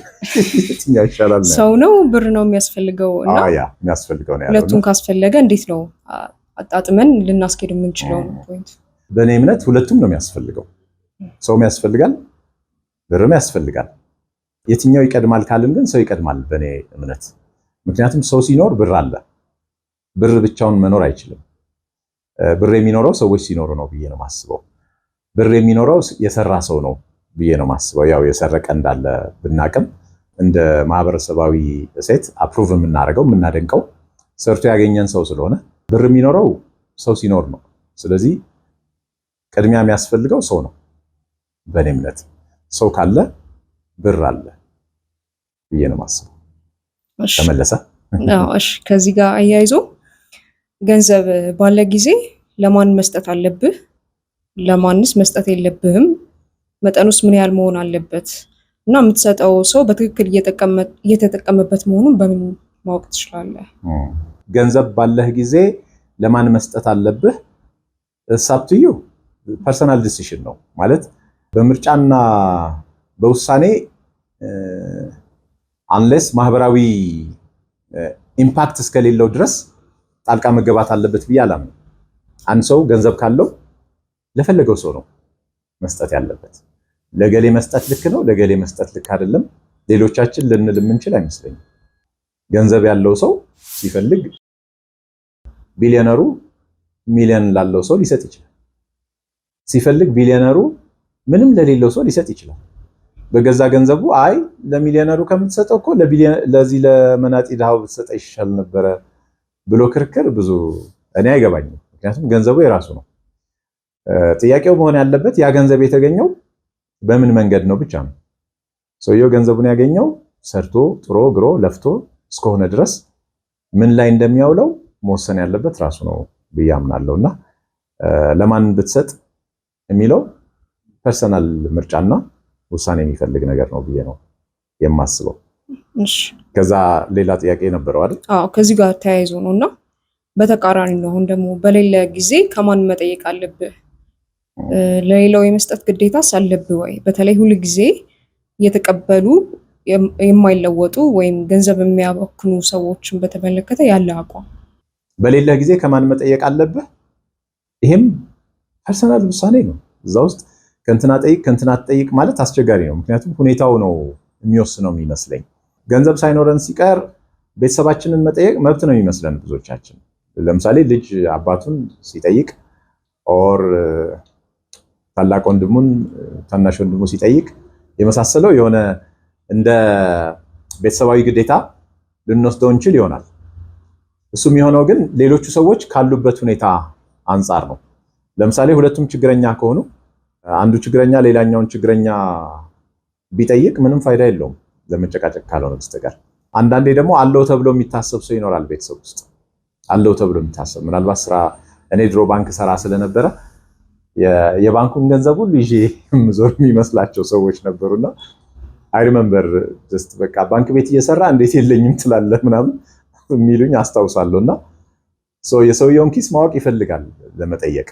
የትኛው ይሻላል ነው? ሰው ነው ብር ነው የሚያስፈልገው እና የሚያስፈልገው ነው ያለው። ሁለቱም ካስፈለገ እንዴት ነው አጣጥመን ልናስኬድ የምንችለው ነው ፖይንት። በእኔ እምነት ሁለቱም ነው የሚያስፈልገው። ሰውም ያስፈልጋል፣ ብርም ያስፈልጋል። የትኛው ይቀድማል ካልን ግን ሰው ይቀድማል በእኔ እምነት። ምክንያቱም ሰው ሲኖር ብር አለ። ብር ብቻውን መኖር አይችልም። ብር የሚኖረው ሰዎች ሲኖሩ ነው ብዬ ነው ማስበው። ብር የሚኖረው የሰራ ሰው ነው ብዬ ነው ማስበው። ያው የሰረቀ እንዳለ ብናቅም እንደ ማህበረሰባዊ እሴት አፕሩቭ የምናደርገው የምናደንቀው ሰርቶ ያገኘን ሰው ስለሆነ ብር የሚኖረው ሰው ሲኖር ነው። ስለዚህ ቅድሚያ የሚያስፈልገው ሰው ነው በእኔ እምነት። ሰው ካለ ብር አለ ብዬ ነው ማስበው። ተመለሰ? እሺ ከዚህ ጋር አያይዞ ገንዘብ ባለ ጊዜ ለማን መስጠት አለብህ፣ ለማንስ መስጠት የለብህም፣ መጠኑስ ምን ያህል መሆን አለበት እና የምትሰጠው ሰው በትክክል እየተጠቀመበት መሆኑን በምን ማወቅ ትችላለህ? ገንዘብ ባለህ ጊዜ ለማን መስጠት አለብህ ሳብትዩ ፐርሰናል ዲሲሽን ነው ማለት በምርጫና በውሳኔ አንሌስ ማህበራዊ ኢምፓክት እስከሌለው ድረስ ጣልቃ መገባት አለበት ብዬ አላምንም። አንድ ሰው ገንዘብ ካለው ለፈለገው ሰው ነው መስጠት ያለበት። ለገሌ መስጠት ልክ ነው፣ ለገሌ መስጠት ልክ አይደለም፣ ሌሎቻችን ልንል የምንችል አይመስለኝም። ገንዘብ ያለው ሰው ሲፈልግ ቢሊዮነሩ ሚሊዮን ላለው ሰው ሊሰጥ ይችላል። ሲፈልግ ቢሊዮነሩ ምንም ለሌለው ሰው ሊሰጥ ይችላል። በገዛ ገንዘቡ አይ ለሚሊዮነሩ ከምትሰጠው እኮ ለዚህ ለመናጢ ድሃው ብትሰጠ ይሻል ነበረ ብሎ ክርክር ብዙ እኔ አይገባኝም። ምክንያቱም ገንዘቡ የራሱ ነው። ጥያቄው መሆን ያለበት ያ ገንዘብ የተገኘው በምን መንገድ ነው ብቻ ነው። ሰውየው ገንዘቡን ያገኘው ሰርቶ ጥሮ ግሮ ለፍቶ እስከሆነ ድረስ ምን ላይ እንደሚያውለው መወሰን ያለበት ራሱ ነው ብዬ አምናለሁና ለማን ብትሰጥ የሚለው ፐርሰናል ምርጫና ውሳኔ የሚፈልግ ነገር ነው ብዬ ነው የማስበው። እሺ ከዛ ሌላ ጥያቄ ነበረው አይደል? አዎ ከዚህ ጋር ተያይዞ ነውና በተቃራኒ ነው። አሁን ደግሞ በሌለ ጊዜ ከማን መጠየቅ አለብህ? ለሌላው የመስጠት ግዴታስ አለብህ ወይ? በተለይ ሁሉ ጊዜ እየተቀበሉ የማይለወጡ ወይም ገንዘብ የሚያበክኑ ሰዎችን በተመለከተ ያለ አቋም? በሌለ ጊዜ ከማን መጠየቅ አለብህ? ይሄም ፐርሰናል ውሳኔ ነው። እዛ ውስጥ ከእንትና ጠይቅ ከእንትና ጠይቅ ማለት አስቸጋሪ ነው። ምክንያቱም ሁኔታው ነው የሚወስነው የሚመስለኝ። ገንዘብ ሳይኖረን ሲቀር ቤተሰባችንን መጠየቅ መብት ነው የሚመስለን ብዙዎቻችን። ለምሳሌ ልጅ አባቱን ሲጠይቅ ኦር ታላቅ ወንድሙን ታናሽ ወንድሙ ሲጠይቅ የመሳሰለው የሆነ እንደ ቤተሰባዊ ግዴታ ልንወስደው እንችል ይሆናል። እሱም የሆነው ግን ሌሎቹ ሰዎች ካሉበት ሁኔታ አንጻር ነው። ለምሳሌ ሁለቱም ችግረኛ ከሆኑ አንዱ ችግረኛ ሌላኛውን ችግረኛ ቢጠይቅ ምንም ፋይዳ የለውም ለመጨቃጨቅ ካልሆነ በስተቀር። አንዳንዴ ደግሞ አለው ተብሎ የሚታሰብ ሰው ይኖራል ቤተሰብ ውስጥ አለው ተብሎ የሚታሰብ ምናልባት ስራ እኔ ድሮ ባንክ ሰራ ስለነበረ የባንኩን ገንዘብ ሁሉ ይዤ ምዞር የሚመስላቸው ሰዎች ነበሩና አይ ሪመምበር ጀስት በቃ ባንክ ቤት እየሰራ እንዴት የለኝም ትላለህ ምናምን የሚሉኝ አስታውሳለሁና የሰውየውን ኪስ ማወቅ ይፈልጋል ለመጠየቅ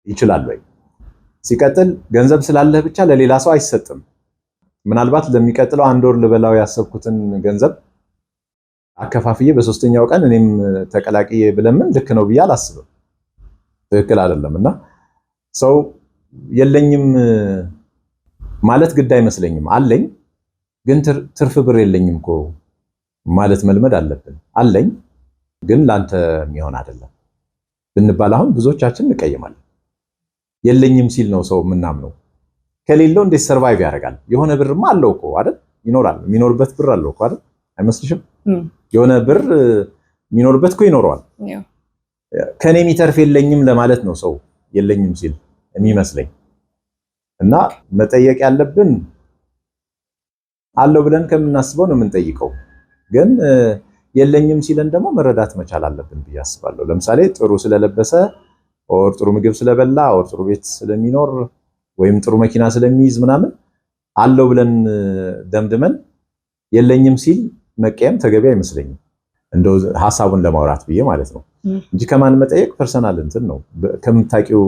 ይችላል ወይ? ሲቀጥል ገንዘብ ስላለህ ብቻ ለሌላ ሰው አይሰጥም። ምናልባት ለሚቀጥለው አንድ ወር ልበላው ያሰብኩትን ገንዘብ አከፋፍዬ በሶስተኛው ቀን እኔም ተቀላቅዬ ብለምን ልክ ነው ብዬ አላስብም። ትክክል አይደለም። እና ሰው የለኝም ማለት ግድ አይመስለኝም። አለኝ ግን ትርፍ ብር የለኝም እኮ ማለት መልመድ አለብን። አለኝ ግን ላንተ የሚሆን አይደለም ብንባል አሁን ብዙዎቻችን እንቀየማለን። የለኝም ሲል ነው ሰው ምናምነው። ከሌለው እንዴት ሰርቫይቭ ያደርጋል? የሆነ ብርማ አለው እኮ አይደል? ይኖራል። የሚኖርበት ብር አለው እኮ አይደል? አይመስልሽም? የሆነ ብር የሚኖርበት እኮ ይኖረዋል። ከኔ የሚተርፍ የለኝም ለማለት ነው ሰው የለኝም ሲል የሚመስለኝ። እና መጠየቅ ያለብን አለው ብለን ከምናስበው ነው የምንጠይቀው። ግን የለኝም ሲለን ደግሞ መረዳት መቻል አለብን ብዬ አስባለሁ። ለምሳሌ ጥሩ ስለለበሰ ኦር ጥሩ ምግብ ስለበላ ኦር ጥሩ ቤት ስለሚኖር ወይም ጥሩ መኪና ስለሚይዝ ምናምን አለው ብለን ደምድመን የለኝም ሲል መቀየም ተገቢ አይመስለኝም። እንደው ሐሳቡን ለማውራት ብዬ ማለት ነው እንጂ ከማን መጠየቅ ፐርሰናል እንትን ነው። ከምታውቂው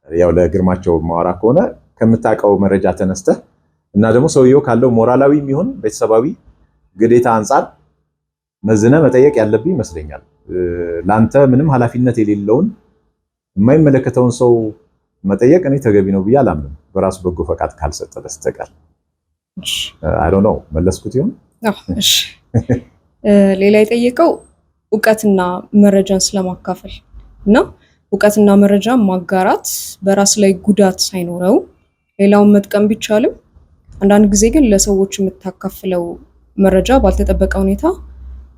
ያው ለግርማቸው ማውራ ከሆነ ከምታውቀው መረጃ ተነስተህ እና ደግሞ ሰውየው ካለው ሞራላዊ የሚሆን ቤተሰባዊ ግዴታ አንጻር መዝነ መጠየቅ ያለብኝ ይመስለኛል። ላንተ ምንም ኃላፊነት የሌለውን የማይመለከተውን ሰው መጠየቅ እኔ ተገቢ ነው ብዬ አላምንም፣ በራሱ በጎ ፈቃድ ካልሰጠ በስተቀር። አይ ዶንት ኖ መለስኩት ይሁን? እሺ። ሌላ የጠየቀው እውቀትና መረጃን ስለማካፈል እና እውቀትና መረጃን ማጋራት በራስ ላይ ጉዳት ሳይኖረው ሌላውን መጥቀም ቢቻልም አንዳንድ ጊዜ ግን ለሰዎች የምታካፍለው መረጃ ባልተጠበቀ ሁኔታ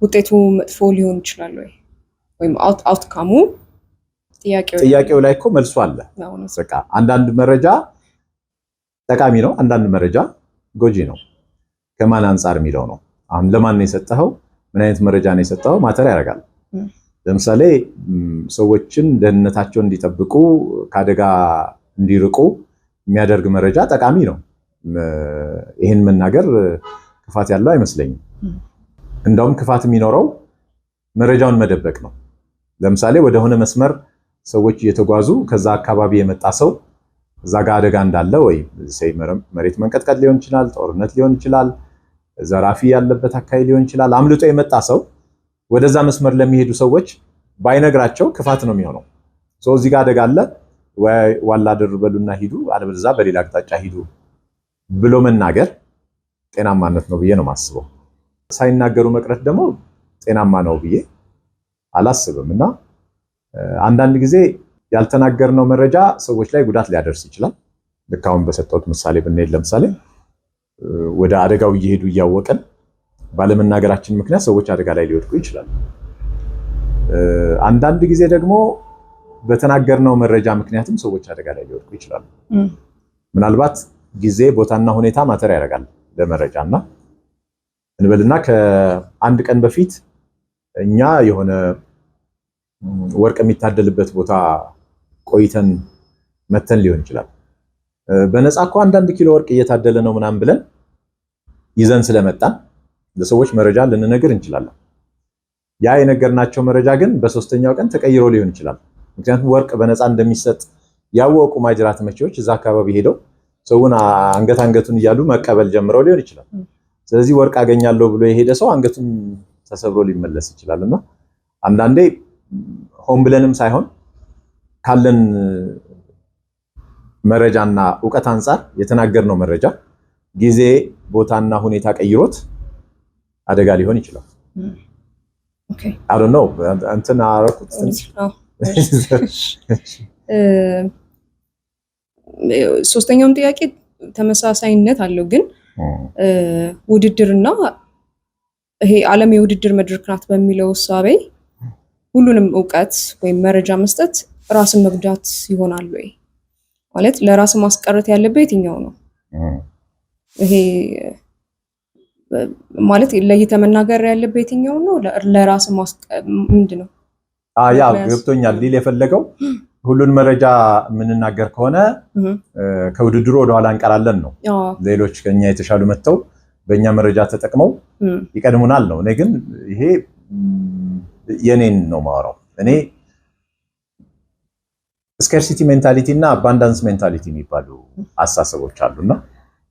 ውጤቱ መጥፎ ሊሆን ይችላል ወይም አውትካሙ ጥያቄው ላይ እኮ መልሶ አለ። በቃ አንዳንድ መረጃ ጠቃሚ ነው፣ አንዳንድ መረጃ ጎጂ ነው። ከማን አንጻር የሚለው ነው። አሁን ለማን ነው የሰጠኸው፣ ምን አይነት መረጃ ነው የሰጠኸው ማተር ያደርጋል። ለምሳሌ ሰዎችን ደህንነታቸውን እንዲጠብቁ ከአደጋ እንዲርቁ የሚያደርግ መረጃ ጠቃሚ ነው። ይህን መናገር ክፋት ያለው አይመስለኝም። እንደውም ክፋት የሚኖረው መረጃውን መደበቅ ነው። ለምሳሌ ወደ ሆነ መስመር ሰዎች እየተጓዙ ከዛ አካባቢ የመጣ ሰው እዛ ጋር አደጋ እንዳለ ወይ መሬት መንቀጥቀጥ ሊሆን ይችላል፣ ጦርነት ሊሆን ይችላል፣ ዘራፊ ያለበት አካባቢ ሊሆን ይችላል። አምልጦ የመጣ ሰው ወደዛ መስመር ለሚሄዱ ሰዎች ባይነግራቸው ክፋት ነው የሚሆነው። እዚህ ጋር አደጋ አለ ዋላ ደርበሉና ሂዱ፣ አለበለዚያ በሌላ አቅጣጫ ሂዱ ብሎ መናገር ጤናማነት ነው ብዬ ነው የማስበው። ሳይናገሩ መቅረት ደግሞ ጤናማ ነው ብዬ አላስብም። እና አንዳንድ ጊዜ ያልተናገርነው መረጃ ሰዎች ላይ ጉዳት ሊያደርስ ይችላል። ልክ አሁን በሰጠሁት ምሳሌ ብንሄድ ለምሳሌ ወደ አደጋው እየሄዱ እያወቀን ባለመናገራችን ምክንያት ሰዎች አደጋ ላይ ሊወድቁ ይችላሉ። አንዳንድ ጊዜ ደግሞ በተናገርነው መረጃ ምክንያትም ሰዎች አደጋ ላይ ሊወድቁ ይችላሉ። ምናልባት ጊዜ፣ ቦታና ሁኔታ ማተር ያደርጋል ለመረጃና እንበልና ከአንድ ቀን በፊት እኛ የሆነ ወርቅ የሚታደልበት ቦታ ቆይተን መተን ሊሆን ይችላል። በነፃ እኮ አንዳንድ ኪሎ ወርቅ እየታደለ ነው ምናምን ብለን ይዘን ስለመጣን ለሰዎች መረጃ ልንነግር እንችላለን። ያ የነገርናቸው መረጃ ግን በሶስተኛው ቀን ተቀይሮ ሊሆን ይችላል። ምክንያቱም ወርቅ በነፃ እንደሚሰጥ ያወቁ ማጅራት መቼዎች እዛ አካባቢ ሄደው ሰውን አንገቱን እያሉ መቀበል ጀምረው ሊሆን ይችላል። ስለዚህ ወርቅ አገኛለሁ ብሎ የሄደ ሰው አንገቱን ተሰብሮ ሊመለስ ይችላልና አንዳንዴ ሆን ብለንም ሳይሆን ካለን መረጃና ዕውቀት አንፃር የተናገርነው መረጃ ጊዜ ቦታና ሁኔታ ቀይሮት አደጋ ሊሆን ይችላል። ኦኬ አይ ዶንት ኖ እንትን አረኩት ሶስተኛውም ጥያቄ ተመሳሳይነት አለው ግን ውድድርና ይሄ ዓለም የውድድር መድረክ ናት በሚለው እሳቤ ሁሉንም ዕውቀት ወይም መረጃ መስጠት ራስን መጉዳት ይሆናል ወይ? ማለት ለራስ ማስቀረት ያለበት የትኛው ነው? ይሄ ማለት ለይተ መናገር ያለበት የትኛው ነው? ለራስ ምንድነው? ያ ገብቶኛል ሊል የፈለገው ሁሉን መረጃ የምንናገር ከሆነ ከውድድሩ ወደኋላ እንቀራለን ነው። ሌሎች ከኛ የተሻሉ መጥተው በእኛ መረጃ ተጠቅመው ይቀድሙናል ነው። እኔ ግን ይሄ የኔን ነው ማወራው። እኔ ስካርሲቲ ሜንታሊቲ እና አባንዳንስ ሜንታሊቲ የሚባሉ አስተሳሰቦች አሉና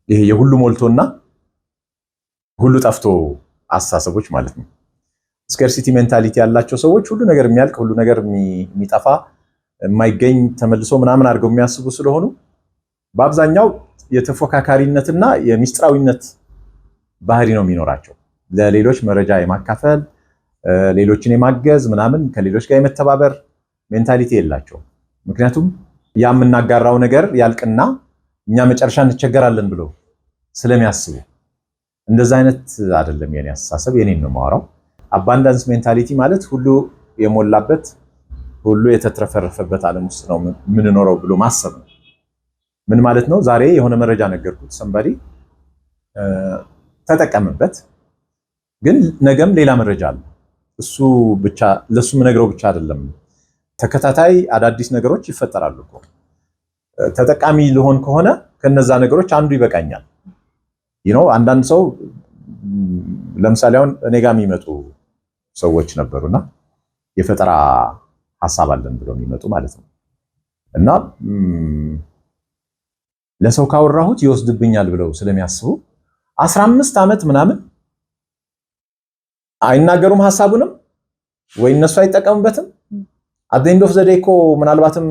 ይሄ የሁሉ ሞልቶና ሁሉ ጠፍቶ አስተሳሰቦች ማለት ነው። ስካርሲቲ ሜንታሊቲ ያላቸው ሰዎች ሁሉ ነገር የሚያልቅ ሁሉ ነገር የሚጠፋ የማይገኝ ተመልሶ ምናምን አድርገው የሚያስቡ ስለሆኑ በአብዛኛው የተፎካካሪነትና የሚስጥራዊነት ባህሪ ነው የሚኖራቸው። ለሌሎች መረጃ የማካፈል ሌሎችን የማገዝ ምናምን ከሌሎች ጋር የመተባበር ሜንታሊቲ የላቸው። ምክንያቱም ያ የምናጋራው ነገር ያልቅና እኛ መጨረሻ እንቸገራለን ብሎ ስለሚያስቡ እንደዛ አይነት አይደለም የኔ አስተሳሰብ። የኔን ነው የማወራው። አባንዳንስ ሜንታሊቲ ማለት ሁሉ የሞላበት ሁሉ የተትረፈረፈበት ዓለም ውስጥ ነው የምንኖረው ብሎ ማሰብ ነው። ምን ማለት ነው? ዛሬ የሆነ መረጃ ነገርኩት ሰንባዲ ተጠቀምበት፣ ግን ነገም ሌላ መረጃ አለ። እሱ ብቻ ለሱ የምነግረው ብቻ አይደለም፣ ተከታታይ አዳዲስ ነገሮች ይፈጠራሉ እኮ። ተጠቃሚ ልሆን ከሆነ ከነዛ ነገሮች አንዱ ይበቃኛል። አንዳንድ ሰው ለምሳሌ አሁን እኔ ጋር የሚመጡ ሰዎች ነበሩና የፈጠራ ሐሳብ አለን ብለው የሚመጡ ማለት ነው። እና ለሰው ካወራሁት ይወስድብኛል ብለው ስለሚያስቡ 15 ዓመት ምናምን አይናገሩም ሐሳቡንም ወይ እነሱ አይጠቀሙበትም። at the end of the day እኮ ምናልባትም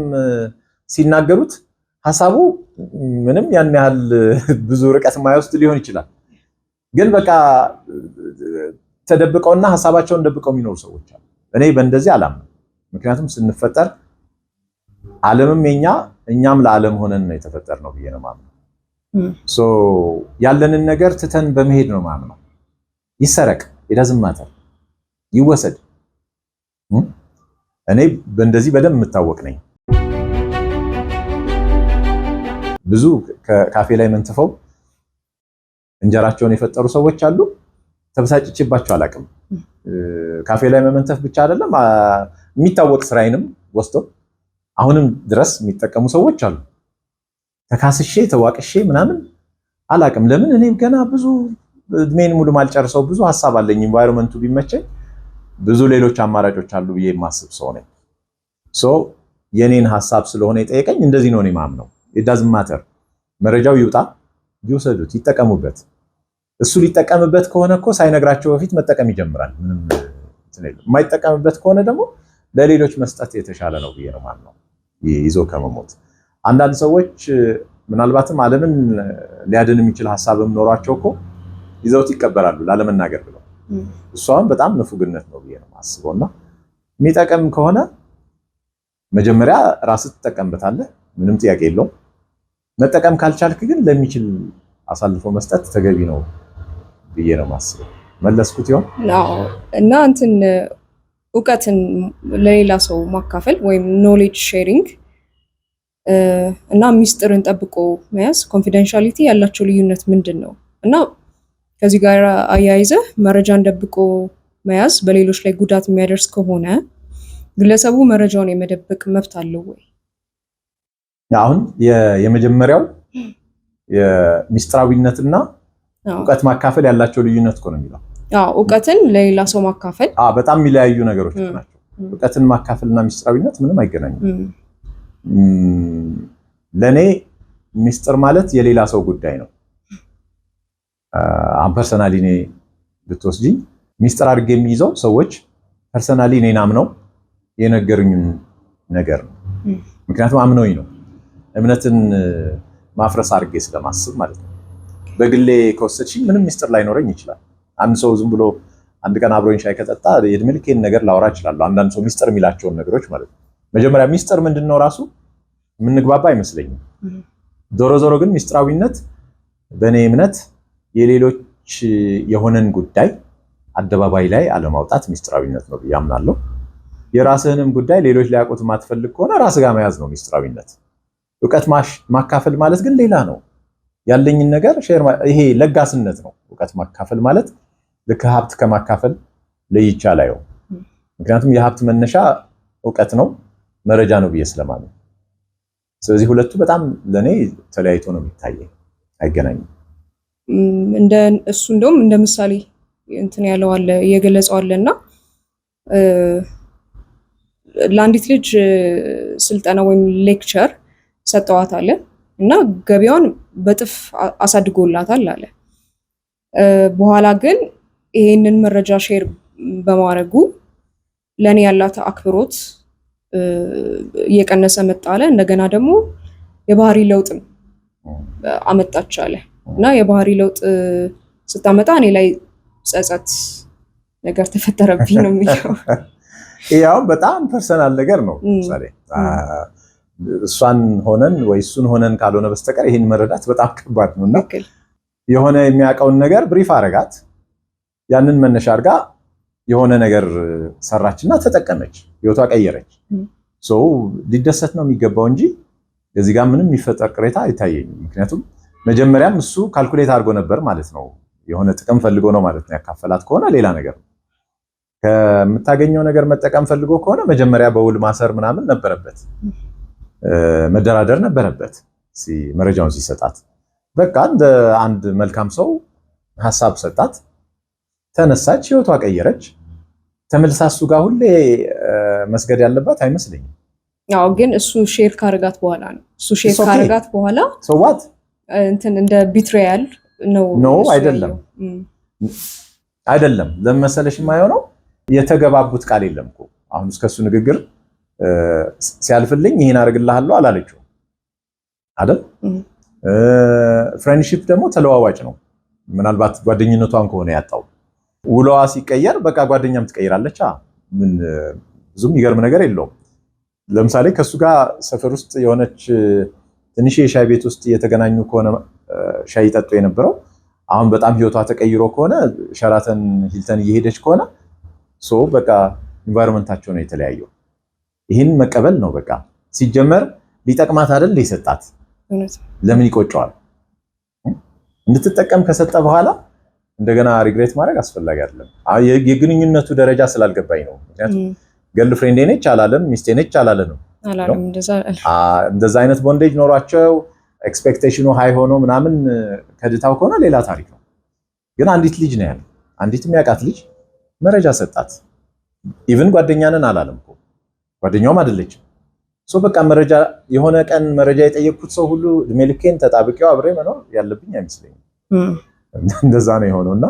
ሲናገሩት ሐሳቡ ምንም ያን ያህል ብዙ ርቀት የማይወስድ ሊሆን ይችላል። ግን በቃ ተደብቀውና ሐሳባቸውን ደብቀው የሚኖሩ ሰዎች አሉ። እኔ በእንደዚህ አላምንም። ምክንያቱም ስንፈጠር ዓለምም የኛ እኛም ለዓለም ሆነን ነው የተፈጠርነው ብዬ ነው ማምነው። ያለንን ነገር ትተን በመሄድ ነው ማምነው። ይሰረቅ doesn't matter ይወሰድ። እኔ በእንደዚህ በደንብ የምታወቅ ነኝ። ብዙ ካፌ ላይ መንተፈው እንጀራቸውን የፈጠሩ ሰዎች አሉ። ተበሳጭቼባቸው አላውቅም። ካፌ ላይ መመንተፍ ብቻ አይደለም የሚታወቅ ስራዬንም ወስዶ አሁንም ድረስ የሚጠቀሙ ሰዎች አሉ። ተካስሼ ተዋቅሼ ምናምን አላውቅም። ለምን? እኔም ገና ብዙ እድሜን ሙሉ ማልጨርሰው ብዙ ሐሳብ አለኝ። ኢንቫይሮንመንቱ ቢመቸኝ ብዙ ሌሎች አማራጮች አሉ ብዬ የማስብ ሰው ነኝ። የኔን ሐሳብ ስለሆነ የጠየቀኝ እንደዚህ ነው እኔ ማምነው። it doesn't matter መረጃው ይውጣ፣ ይወሰዱት፣ ይጠቀሙበት። እሱ ሊጠቀምበት ከሆነ እኮ ሳይነግራቸው በፊት መጠቀም ይጀምራል። ምንም የማይጠቀምበት ከሆነ ደግሞ ለሌሎች መስጠት የተሻለ ነው ብዬ ነው ማምነው፣ ይዞ ከመሞት። አንዳንድ ሰዎች ምናልባትም ዓለምን ሊያድን የሚችል ሐሳብም ኖሯቸው እኮ ይዘውት ይቀበላሉ ላለመናገር ብለው። እሷም በጣም ንፉግነት ነው ብዬ ነው ማስበውና የሚጠቅም ከሆነ መጀመሪያ ራስህ ትጠቀምበታለህ፣ ምንም ጥያቄ የለውም። መጠቀም ካልቻልክ ግን ለሚችል አሳልፎ መስጠት ተገቢ ነው ብዬ ነው ማስበው። መለስኩት ይሆን? እና እንትን ዕውቀትን ለሌላ ሰው ማካፈል ወይም ኖሌጅ ሼሪንግ እና ሚስጥርን ጠብቆ መያዝ ኮንፊደንሻሊቲ ያላቸው ልዩነት ምንድን ነው? እና ከዚህ ጋር አያይዘህ መረጃን ደብቆ መያዝ በሌሎች ላይ ጉዳት የሚያደርስ ከሆነ ግለሰቡ መረጃውን የመደበቅ መብት አለው ወይ? አሁን የመጀመሪያው የሚስጥራዊነትና ዕውቀት ማካፈል ያላቸው ልዩነት እኮ ነው የሚለው። ዕውቀትን ለሌላ ሰው ማካፈል በጣም የሚለያዩ ነገሮች ናቸው። ዕውቀትን ማካፈልና ሚስጥራዊነት ምንም አይገናኙም። ለኔ ሚስጥር ማለት የሌላ ሰው ጉዳይ ነው። ፐርሰናሊ እኔ ብትወስጂኝ ሚስጥር አድርጌ የሚይዘው ሰዎች ፐርሰናሊ እኔን አምነው የነገሩኝ ነገር ነው። ምክንያቱም አምነውኝ ነው። እምነትን ማፍረስ አድርጌ ስለማስብ ማለት ነው። በግሌ ከወሰድሽኝ ምንም ሚስጥር ላይኖረኝ ይችላል። አንድ ሰው ዝም ብሎ አንድ ቀን አብሮኝ ሻይ ከጠጣ የእድሜ ልኬን ነገር ላወራ እችላለሁ። አንዳንድ ሰው ሚስጥር የሚላቸውን ነገሮች ማለት ነው። መጀመሪያ ሚስጥር ምንድነው ራሱ የምንግባባ አይመስለኝም። ዞሮ ዞሮ ግን ሚስጥራዊነት በእኔ እምነት የሌሎች የሆነን ጉዳይ አደባባይ ላይ አለማውጣት ሚስጥራዊነት ነው ብዬ አምናለሁ። የራስህንም ጉዳይ ሌሎች ሊያውቁት የማትፈልግ ከሆነ ራስህ ጋር መያዝ ነው ሚስጥራዊነት። እውቀት ማካፈል ማለት ግን ሌላ ነው። ያለኝን ነገር ሼር ይሄ ለጋስነት ነው። እውቀት ማካፈል ማለት ልክ ሀብት ከማካፈል ለይቻ ላየው። ምክንያቱም የሀብት መነሻ እውቀት ነው፣ መረጃ ነው ብዬ ስለማምን። ስለዚህ ሁለቱ በጣም ለኔ ተለያይቶ ነው የሚታየኝ፣ አይገናኝም። እንደ እሱ እንደውም እንደ ምሳሌ እንትን ያለው አለ እየገለጸው አለና ለአንዲት ልጅ ስልጠና ወይም ሌክቸር ሰጠዋት አለ እና ገቢያውን በጥፍ አሳድጎላታል አለ። በኋላ ግን ይሄንን መረጃ ሼር በማድረጉ ለኔ ያላት አክብሮት እየቀነሰ መጣ አለ። እንደገና ደግሞ የባህሪ ለውጥም አመጣች አለ እና የባህሪ ለውጥ ስታመጣ እኔ ላይ ጸጸት ነገር ተፈጠረብኝ ነው የሚለው። ያው በጣም ፐርሰናል ነገር ነው። ምሳሌ እሷን ሆነን ወይ እሱን ሆነን ካልሆነ በስተቀር ይሄን መረዳት በጣም ከባድ ነውና የሆነ የሚያውቀውን ነገር ብሪፍ አረጋት። ያንን መነሻ አድርጋ የሆነ ነገር ሰራችና ተጠቀመች፣ ህይወቷ ቀየረች። ሶ ሊደሰት ነው የሚገባው እንጂ እዚህ ጋር ምንም የሚፈጠር ቅሬታ አይታየኝም። ምክንያቱም መጀመሪያም እሱ ካልኩሌት አድርጎ ነበር ማለት ነው። የሆነ ጥቅም ፈልጎ ነው ማለት ነው ያካፈላት ከሆነ ሌላ ነገር ነው። ከምታገኘው ነገር መጠቀም ፈልጎ ከሆነ መጀመሪያ በውል ማሰር ምናምን ነበረበት፣ መደራደር ነበረበት መረጃውን ሲሰጣት። በቃ እንደ አንድ መልካም ሰው ሀሳብ ሰጣት፣ ተነሳች፣ ህይወቷ ቀየረች። ተመልሳ እሱ ጋር ሁሌ መስገድ ያለባት አይመስለኝም። ያው ግን እሱ ሼር ካረጋት በኋላ ነው። እሱ ሼር ካረጋት በኋላ ሰዋት እንትን እንደ ቢትሪያል ነው አይደለም። አይደለም ለመሰለሽ የማይሆነው የተገባቡት ቃል የለም እኮ። አሁን እስከሱ ንግግር ሲያልፍልኝ ይሄን አደርግልሃለሁ አላለችው አይደል? ፍሬንድሺፕ ደግሞ ተለዋዋጭ ነው። ምናልባት ጓደኝነቷን ከሆነ ያጣው ውሎዋ ሲቀየር በቃ ጓደኛም ትቀይራለች። ምን ብዙም ይገርም ነገር የለውም። ለምሳሌ ከሱ ጋር ሰፈር ውስጥ የሆነች ትንሽ የሻይ ቤት ውስጥ እየተገናኙ ከሆነ ሻይ ጠጡ የነበረው አሁን በጣም ህይወቷ ተቀይሮ ከሆነ ሸራተን ሂልተን እየሄደች ከሆነ በቃ ኢንቫይሮንመንታቸው ነው የተለያየው። ይህን መቀበል ነው በቃ። ሲጀመር ሊጠቅማት አይደል ሊሰጣት፣ ለምን ይቆጨዋል? እንድትጠቀም ከሰጠ በኋላ እንደገና ሪግሬት ማድረግ አስፈላጊ አይደለም። የግንኙነቱ ደረጃ ስላልገባኝ ነው። ምክንያቱም ገርል ፍሬንዴ ነች አላለም፣ ሚስቴ ነች አላለም። እንደዛ አይነት ቦንዴጅ ኖሯቸው ኤክስፔክቴሽኑ ሃይ ሆኖ ምናምን ከድታው ከሆነ ሌላ ታሪክ ነው። ግን አንዲት ልጅ ነው ያለው፣ አንዲት የሚያውቃት ልጅ መረጃ ሰጣት። ኢቭን ጓደኛንን አላለም እኮ ጓደኛውም አይደለችም። በቃ መረጃ የሆነ ቀን መረጃ የጠየቅኩት ሰው ሁሉ እድሜ ልኬን ተጣብቄው አብሬ መኖር ያለብኝ አይመስለኝም። እንደዛ ነው የሆነውና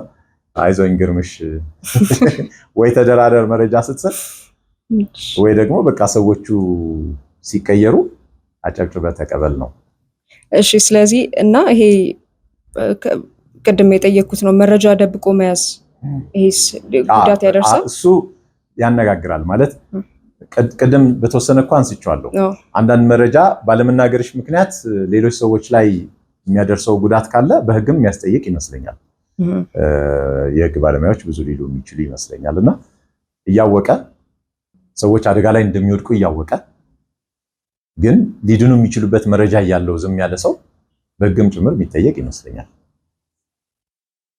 አይዞኝ ግርምሽ ወይ ተደራደር መረጃ ስትሰጥ፣ ወይ ደግሞ በቃ ሰዎቹ ሲቀየሩ አጨብጭበህ ተቀበል ነው። እሺ ስለዚህ እና ይሄ ቅድም የጠየቅኩት ነው መረጃ ደብቆ መያዝ ይሄስ ጉዳት ያደርሳል? እሱ ያነጋግራል ማለት ቅድም በተወሰነ እኮ አንስቼዋለሁ። አንዳንድ መረጃ ባለመናገርሽ ምክንያት ሌሎች ሰዎች ላይ የሚያደርሰው ጉዳት ካለ በሕግም የሚያስጠይቅ ይመስለኛል። የሕግ ባለሙያዎች ብዙ ሊሉ የሚችሉ ይመስለኛል። እና እያወቀ ሰዎች አደጋ ላይ እንደሚወድቁ እያወቀ ግን ሊድኑ የሚችሉበት መረጃ እያለው ዝም ያለ ሰው በሕግም ጭምር የሚጠየቅ ይመስለኛል።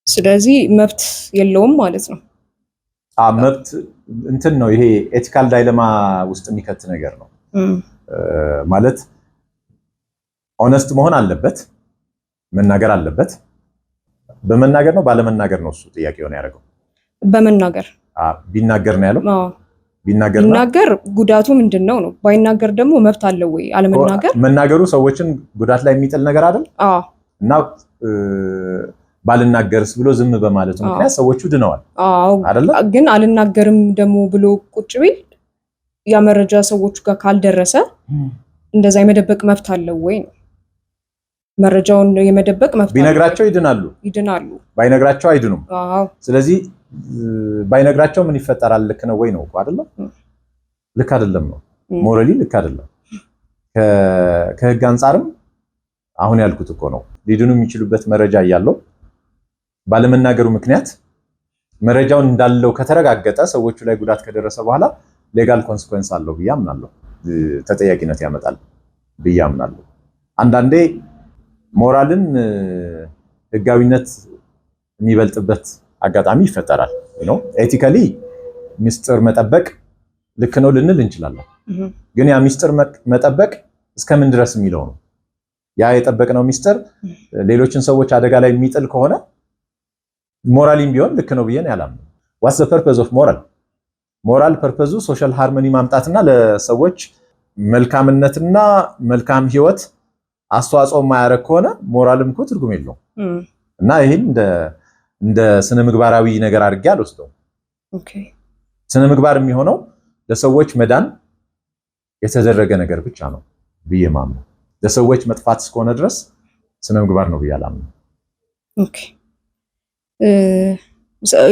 ስለዚህ መብት የለውም ማለት ነው። መብት እንትን ነው ይሄ ኤቲካል ዳይለማ ውስጥ የሚከት ነገር ነው። ማለት ኦነስት መሆን አለበት፣ መናገር አለበት። በመናገር ነው ባለመናገር ነው እሱ ጥያቄ ሆነ ያደረገው። በመናገር ቢናገር ነው ያለው። ቢናገር ጉዳቱ ምንድን ነው ነው? ባይናገር ደግሞ መብት አለው ወይ? አለመናገር መናገሩ ሰዎችን ጉዳት ላይ የሚጥል ነገር አይደል? እና ባልናገርስ ብሎ ዝም በማለቱ ምክንያት ሰዎቹ ድነዋል አይደለ? ግን አልናገርም ደግሞ ብሎ ቁጭ ቢል ያ መረጃ ሰዎቹ ጋር ካልደረሰ እንደዛ የመደበቅ መብት አለው ወይ ነው? መረጃውን የመደበቅ መብት ቢነግራቸው ይድናሉ፣ ባይነግራቸው አይድኑም። ስለዚህ ባይነግራቸው ምን ይፈጠራል? ልክ ነው ወይ ነው አይደለ? ልክ አይደለም ነው፣ ሞራሊ ልክ አይደለም። ከህግ አንፃርም አሁን ያልኩት እኮ ነው። ሊድኑ የሚችሉበት መረጃ እያለው ባለመናገሩ ምክንያት መረጃውን እንዳለው ከተረጋገጠ ሰዎቹ ላይ ጉዳት ከደረሰ በኋላ ሌጋል ኮንሲኩዌንስ አለው ብዬ አምናለሁ። ተጠያቂነት ያመጣል ብዬ አምናለሁ። አንዳንዴ ሞራልን ህጋዊነት የሚበልጥበት አጋጣሚ ይፈጠራል ነው። ኤቲካሊ ሚስጥር መጠበቅ ልክ ነው ልንል እንችላለን። ግን ያ ሚስጥር መጠበቅ እስከምን ድረስ የሚለው ነው። ያ የጠበቅነው ሚስጥር ሌሎችን ሰዎች አደጋ ላይ የሚጥል ከሆነ ሞራሊም ቢሆን ልክ ነው ብዬን ያላምነው። ዋትስ ዘ ፐርፐዝ ኦፍ ሞራል? ሞራል ፐርፐዙ ሶሻል ሃርመኒ ማምጣትና ለሰዎች መልካምነትና መልካም ህይወት አስተዋጽኦ የማያደርግ ከሆነ ሞራልም እኮ ትርጉም የለውም። እና ይሄን እንደ ስነ ምግባራዊ ነገር አድርጌ አልወስደውም። ስነ ምግባር የሚሆነው ለሰዎች መዳን የተደረገ ነገር ብቻ ነው ብዬ ማምነው። ለሰዎች መጥፋት እስከሆነ ድረስ ስነ ምግባር ነው ብዬ አላምነው።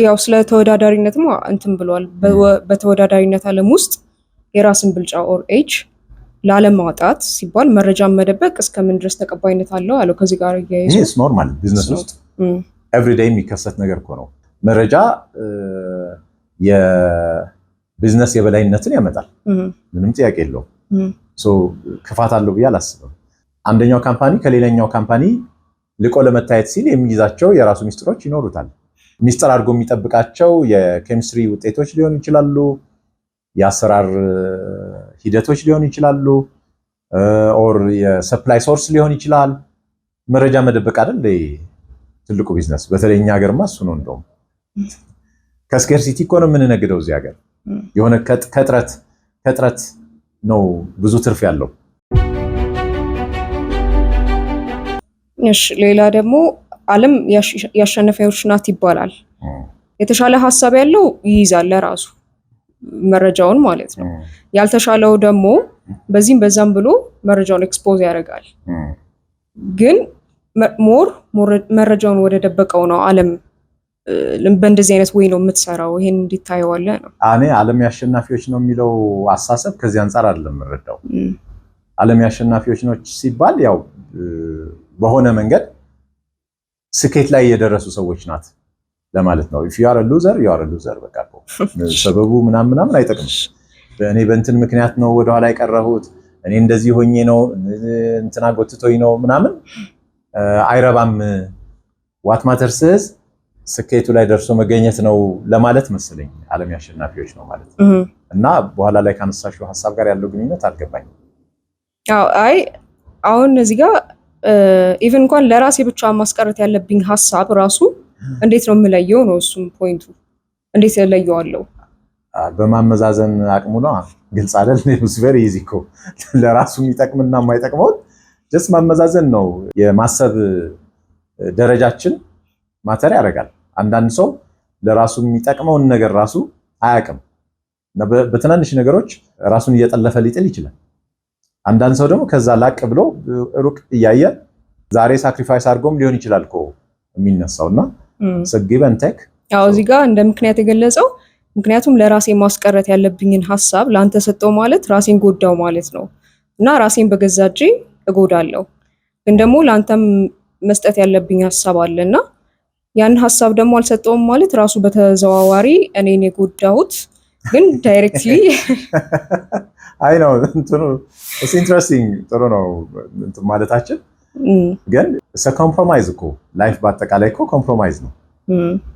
ያው ስለ ተወዳዳሪነትም እንትን ብለዋል። በተወዳዳሪነት ዓለም ውስጥ የራስን ብልጫ ኦር ኤጅ ላለማውጣት ሲባል መረጃን መደበቅ እስከምን ድረስ ተቀባይነት አለው አለው። ከዚህ ጋር ያይዞ ይሄስ ኖርማል ቢዝነስ ውስጥ ኤቭሪዴይ የሚከሰት ነገር እኮ ነው። መረጃ የቢዝነስ የበላይነትን ያመጣል፣ ምንም ጥያቄ የለውም። ክፋት አለው ብዬ አላስብም። አንደኛው ካምፓኒ ከሌላኛው ካምፓኒ ልቆ ለመታየት ሲል የሚይዛቸው የራሱ ሚስጥሮች ይኖሩታል። ሚስጥር አድርጎ የሚጠብቃቸው የኬሚስትሪ ውጤቶች ሊሆኑ ይችላሉ፣ የአሰራር ሂደቶች ሊሆኑ ይችላሉ፣ ኦር የሰፕላይ ሶርስ ሊሆን ይችላል። መረጃ መደበቅ አይደል ትልቁ ቢዝነስ። በተለይ እኛ ሀገርማ እሱ ነው። እንደውም ከስኬርሲቲ እኮ ነው የምንነግደው እዚህ ሀገር። የሆነ ከጥረት ነው ብዙ ትርፍ ያለው። እሺ፣ ሌላ ደግሞ ዓለም የአሸናፊዎች ናት ይባላል። የተሻለ ሀሳብ ያለው ይይዛል ለራሱ መረጃውን ማለት ነው። ያልተሻለው ደግሞ በዚህም በዛም ብሎ መረጃውን ኤክስፖዝ ያደርጋል። ግን መረጃውን ወደ ደበቀው ነው ዓለም በእንደዚህ አይነት ወይ ነው የምትሰራው። ይሄን እንዲታየዋለ ነው። እኔ ዓለም የአሸናፊዎች ነው የሚለው አሳሰብ ከዚህ አንጻር አይደለም የምረዳው። ዓለም የአሸናፊዎች ነው ሲባል ያው በሆነ መንገድ ስኬት ላይ የደረሱ ሰዎች ናት ለማለት ነው። if you are a loser you are a loser በቃ ሰበቡ ምናምን አይጠቅምም። እኔ በእንትን ምክንያት ነው ወደኋላ የቀረሁት፣ እኔ እንደዚህ ሆኜ ነው እንትና ጎትቶኝ ነው ምናምን አይረባም። what matters is ስኬቱ ላይ ደርሶ መገኘት ነው ለማለት መሰለኝ ዓለም የአሸናፊዎች ነው ማለት ነው። እና በኋላ ላይ ካነሳሽው ሐሳብ ጋር ያለው ግንኙነት አልገባኝም። አይ አሁን እዚህ ጋር ኢቭን እንኳን ለራሴ ብቻ ማስቀረት ያለብኝ ሐሳብ ራሱ እንዴት ነው የምለየው ነው እሱም ፖይንቱ። እንዴት ለየዋለው? በማመዛዘን አቅሙ ነው። ግልጽ አይደል? it's very easy እኮ ለራሱ የሚጠቅምና የማይጠቅመው just ማመዛዘን ነው። የማሰብ ደረጃችን ማተር ያደርጋል። አንዳንድ ሰው ለራሱ የሚጠቅመውን ነገር ራሱ አያውቅም። በትናንሽ ነገሮች ራሱን እየጠለፈ ሊጥል ይችላል። አንዳንድ ሰው ደግሞ ከዛ ላቅ ብሎ ሩቅ እያየ ዛሬ ሳክሪፋይስ አድርጎም ሊሆን ይችላል እኮ የሚነሳውና ሰግበን ቴክ ያው እዚህ ጋር እንደ ምክንያት የገለጸው ምክንያቱም ለራሴ ማስቀረት ያለብኝን ሐሳብ ላንተ ሰጠው ማለት ራሴን ጎዳው ማለት ነው እና ራሴን በገዛጄ እጎዳለሁ። ግን ደግሞ ላንተም መስጠት ያለብኝ ሐሳብ አለና ያን ሐሳብ ደግሞ አልሰጠውም ማለት ራሱ በተዘዋዋሪ እኔን የጎዳሁት ግን ዳይሬክትሊ አይ ነው እንትኑ it's interesting ጥሩ ነው እንትን ማለታችን ግን ኮምፕሮማይዝ እኮ ላይፍ በአጠቃላይ እኮ ኮምፕሮማይዝ ነው።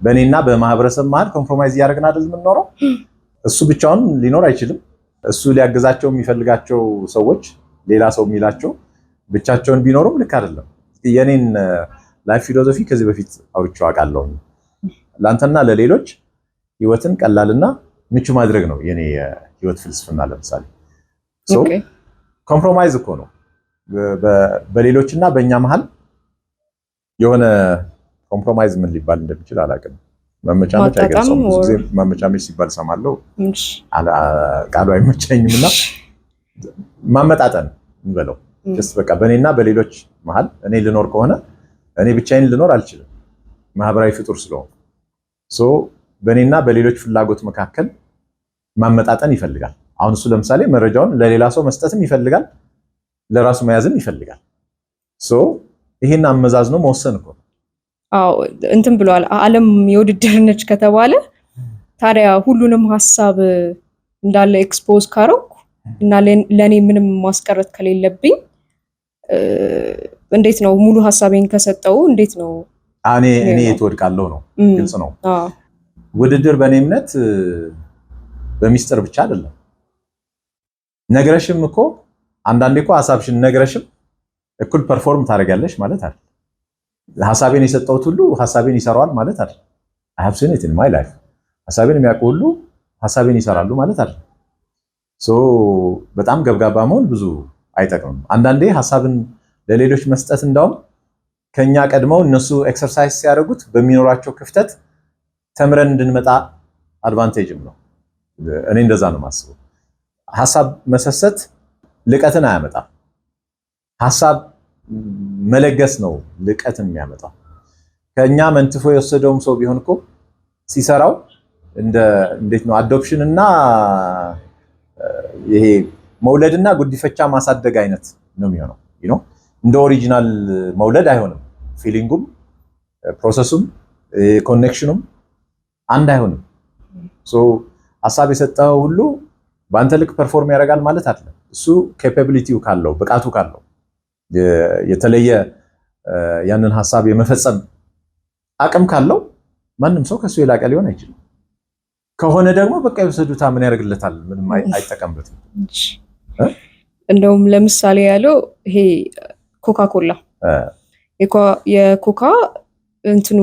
በእኔና በማህበረሰብ መሀል ኮምፕሮማይዝ እያደረግን አይደል የምንኖረው። እሱ ብቻውን ሊኖር አይችልም። እሱ ሊያግዛቸው የሚፈልጋቸው ሰዎች ሌላ ሰው የሚላቸው ብቻቸውን ቢኖሩም ልክ አይደለም። የኔን ላይፍ ፊሎሶፊ ከዚህ በፊት አውርቼው አውቃለሁ። ላንተና ለሌሎች ህይወትን ቀላልና ምቹ ማድረግ ነው የኔ ህይወት ፍልስፍና። ለምሳሌ ኮምፕሮማይዝ እኮ ነው በሌሎችና በእኛ መሀል የሆነ ኮምፕሮማይዝ ምን ሊባል እንደሚችል አላውቅም። መመጫመጭ አይገልጸውም። ብዙ ጊዜ መመጫመጭ ሲባል ሰማለሁ፣ ቃሉ አይመቸኝምና ማመጣጠን እንበለው በቃ በእኔና በሌሎች መሀል እኔ ልኖር ከሆነ እኔ ብቻዬን ልኖር አልችልም፣ ማህበራዊ ፍጡር ስለሆነ በእኔና በሌሎች ፍላጎት መካከል ማመጣጠን ይፈልጋል። አሁን እሱ ለምሳሌ መረጃውን ለሌላ ሰው መስጠትም ይፈልጋል፣ ለራሱ መያዝም ይፈልጋል። ይሄን አመዛዝኖ መወሰን እኮ እንትን ብለዋል። ዓለም የውድድር ነች ከተባለ ታዲያ ሁሉንም ሀሳብ እንዳለ ኤክስፖዝ ካረኩ እና ለኔ ምንም ማስቀረት ከሌለብኝ እንዴት ነው ሙሉ ሀሳቤን ከሰጠው እንዴት ነው እኔ የተወድቃለሁ ነው። ግልጽ ነው። ውድድር በእኔ እምነት በሚስጥር ብቻ አይደለም። ነግረሽም እኮ አንዳንዴ እኮ ሀሳብሽን ነግረሽም እኩል ፐርፎርም ታደርጋለሽ ማለት አይደል። ሀሳቤን የሰጠሁት ሁሉ ሀሳቤን ይሰራዋል ማለት አይደል። I have seen it in my life። ሀሳቤን የሚያውቁ ሁሉ ሀሳቤን ይሰራሉ ማለት አይደል። በጣም ገብጋባ መሆን ብዙ አይጠቅምም። አንዳንዴ ሀሳብን ለሌሎች መስጠት እንዳውም ከኛ ቀድመው እነሱ ኤክሰርሳይዝ ሲያደርጉት በሚኖራቸው ክፍተት ተምረን እንድንመጣ አድቫንቴጅም ነው። እኔ እንደዛ ነው የማስበው። ሀሳብ መሰሰት ልቀትን አያመጣም። ሀሳብ መለገስ ነው ልቀትን የሚያመጣው። ከኛ መንትፎ የወሰደውም ሰው ቢሆን እኮ ሲሰራው እንዴት ነው አዶፕሽን እና ይሄ መውለድና ጉዲፈቻ ማሳደግ አይነት ነው የሚሆነው። እንደ ኦሪጂናል መውለድ አይሆንም። ፊሊንጉም ፕሮሰሱም ኮኔክሽኑም አንድ አይሆንም። ሀሳብ የሰጠው ሁሉ በአንተ ልክ ፐርፎርም ያደርጋል ማለት አይደለም። እሱ ኬፓቢሊቲው ካለው ብቃቱ ካለው የተለየ ያንን ሀሳብ የመፈጸም አቅም ካለው ማንም ሰው ከሱ የላቀ ሊሆን አይችልም። ከሆነ ደግሞ በቃ የወሰዱታ ምን ያደርግለታል? ምንም አይጠቀምበትም። እንደውም ለምሳሌ ያለው ይሄ ኮካኮላ የኮካ እንትኑ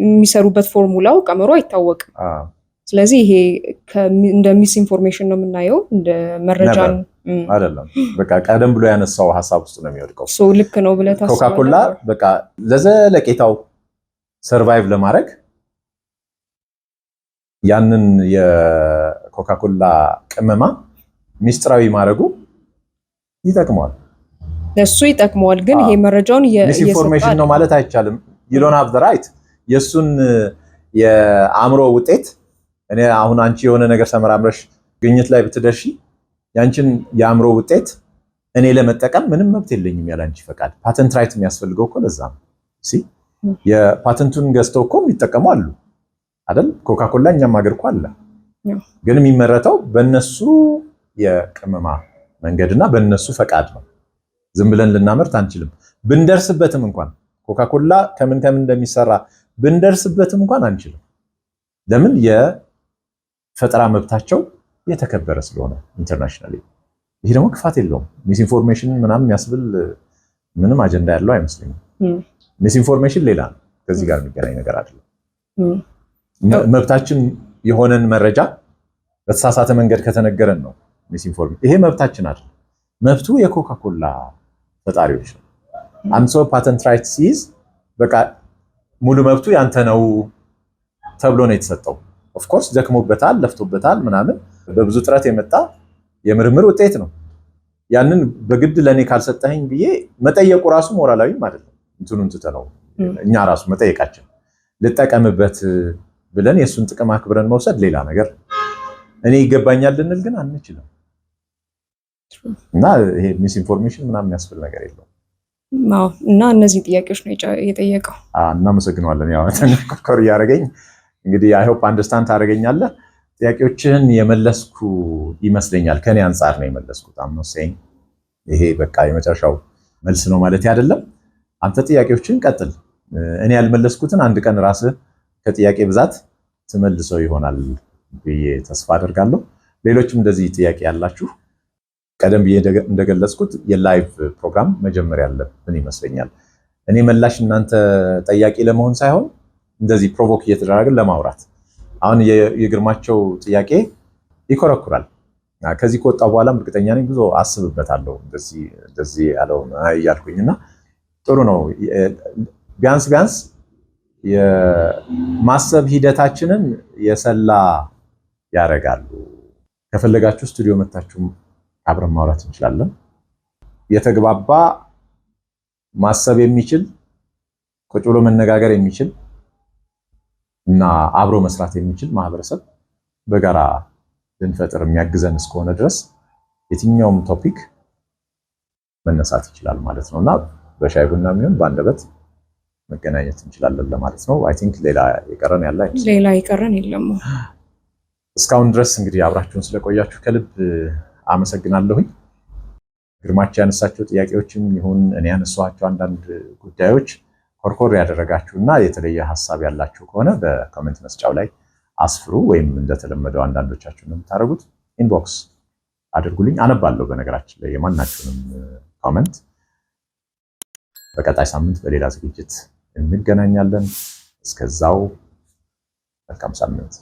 የሚሰሩበት ፎርሙላው ቀመሩ አይታወቅም። ስለዚህ ይሄ እንደ ሚስ ኢንፎርሜሽን ነው የምናየው፣ እንደ መረጃን አይደለም። በቃ ቀደም ብሎ ያነሳው ሀሳብ ውስጥ ነው የሚወድቀው። ልክ ነው ብለህ ታስባለህ? ኮካኮላ በቃ ለዘለቄታው ሰርቫይቭ ለማድረግ ያንን የኮካኮላ ቅመማ ሚስጥራዊ ማድረጉ ይጠቅመዋል። እሱ ይጠቅመዋል፣ ግን ይሄ መረጃውን ሚስ ኢንፎርሜሽን ነው ማለት አይቻልም። you don't have the right የሱን የአእምሮ ውጤት እኔ አሁን አንቺ የሆነ ነገር ተመራምረሽ ግኝት ላይ ብትደርሺ ያንቺን የአእምሮ ውጤት እኔ ለመጠቀም ምንም መብት የለኝም ያለ አንቺ ፈቃድ። ፓተንት ራይት የሚያስፈልገው እኮ ለዛ ነው። የፓተንቱን ገዝተው እኮ የሚጠቀሙ አሉ አይደል? ኮካኮላ እኛም ሀገር እኮ አለ። ግን የሚመረተው በእነሱ የቅመማ መንገድና በእነሱ ፈቃድ ነው። ዝም ብለን ልናመርት አንችልም። ብንደርስበትም እንኳን ኮካኮላ ከምን እንደሚሰራ ብንደርስበትም እንኳን አንችልም። ለምን? የፈጠራ መብታቸው የተከበረ ስለሆነ ኢንተርናሽናሊ። ይሄ ደግሞ ክፋት የለውም። ሚስ ኢንፎርሜሽን ምናምን የሚያስብል ምንም አጀንዳ ያለው አይመስለኝም። ሚስ ኢንፎርሜሽን ሌላ ነው፣ ከዚህ ጋር የሚገናኝ ነገር አይደለም። መብታችን የሆነን መረጃ በተሳሳተ መንገድ ከተነገረን ነው ሚስ ኢንፎርሜሽን። ይሄ መብታችን አይደለም። መብቱ የኮካኮላ ፈጣሪዎች ነው። አንድ ሰው ፓተንት ራይት ሲይዝ በቃ ሙሉ መብቱ ያንተ ነው ተብሎ ነው የተሰጠው። ኦፍ ኮርስ ደክሞበታል፣ ለፍቶበታል፣ ምናምን በብዙ ጥረት የመጣ የምርምር ውጤት ነው። ያንን በግድ ለኔ ካልሰጠኸኝ ብዬ መጠየቁ ራሱ ሞራላዊም አይደለም። እንትኑን ትተነው እኛ ራሱ መጠየቃችን ልጠቀምበት ብለን የሱን ጥቅም አክብረን መውሰድ ሌላ ነገር። እኔ ይገባኛል ልንል ግን አንችልም። እና ይሄ ሚስ ኢንፎርሜሽን ምናምን የሚያስብል ነገር የለውም። እና እነዚህ ጥያቄዎች ነው የጠየቀው። እናመሰግናለን። ያው ተንኮር ያረጋኝ እንግዲህ አይ ሆፕ አንደርስታንድ ታደርገኛለህ። ጥያቄዎችህን የመለስኩ ይመስለኛል። ከኔ አንጻር ነው የመለስኩት። አም ኖት ሴይንግ ይሄ በቃ የመጨረሻው መልስ ነው ማለት አይደለም። አንተ ጥያቄዎችን ቀጥል። እኔ ያልመለስኩትን አንድ ቀን ራስህ ከጥያቄ ብዛት ትመልሰው ይሆናል ብዬ ተስፋ አደርጋለሁ። ሌሎችም እንደዚህ ጥያቄ ያላችሁ ቀደም ብዬ እንደገለጽኩት የላይቭ ፕሮግራም መጀመር ያለብን ይመስለኛል። እኔ መላሽ እናንተ ጠያቂ ለመሆን ሳይሆን እንደዚህ ፕሮቮክ እየተደረገን ለማውራት። አሁን የግርማቸው ጥያቄ ይኮረኩራል። ከዚህ ከወጣ በኋላም እርግጠኛ ነኝ ብዙ አስብበታለሁ እንደዚህ ያለው እያልኩኝና ጥሩ ነው። ቢያንስ የማሰብ ሂደታችንን የሰላ ያደርጋሉ። ከፈለጋችሁ ስቱዲዮ መታችሁ አብረን ማውራት እንችላለን። የተግባባ ማሰብ የሚችል ቁጭ ብሎ መነጋገር የሚችል እና አብሮ መስራት የሚችል ማህበረሰብ በጋራ ልንፈጥር የሚያግዘን እስከሆነ ድረስ የትኛውም ቶፒክ መነሳት ይችላል ማለት ነውና በሻይ ቡና የሚሆን በአንደበት መገናኘት እንችላለን ለማለት ነው። አይ ቲንክ ሌላ የቀረን ያለ አይመስልም። ሌላ የቀረን የለም። እስካሁን ድረስ እንግዲህ አብራችሁን ስለቆያችሁ ከልብ አመሰግናለሁኝ። ግርማቸው ያነሳቸው ጥያቄዎችም ይሁን እኔ ያነሳኋቸው አንዳንድ ጉዳዮች ኮርኮር ያደረጋችሁና የተለየ ሀሳብ ያላችሁ ከሆነ በኮሜንት መስጫው ላይ አስፍሩ፣ ወይም እንደተለመደው አንዳንዶቻችሁ ነው የምታደርጉት ኢንቦክስ አድርጉልኝ። አነባለሁ በነገራችን ላይ የማናችሁንም ኮሜንት። በቀጣይ ሳምንት በሌላ ዝግጅት እንገናኛለን። እስከዛው መልካም ሳምንት።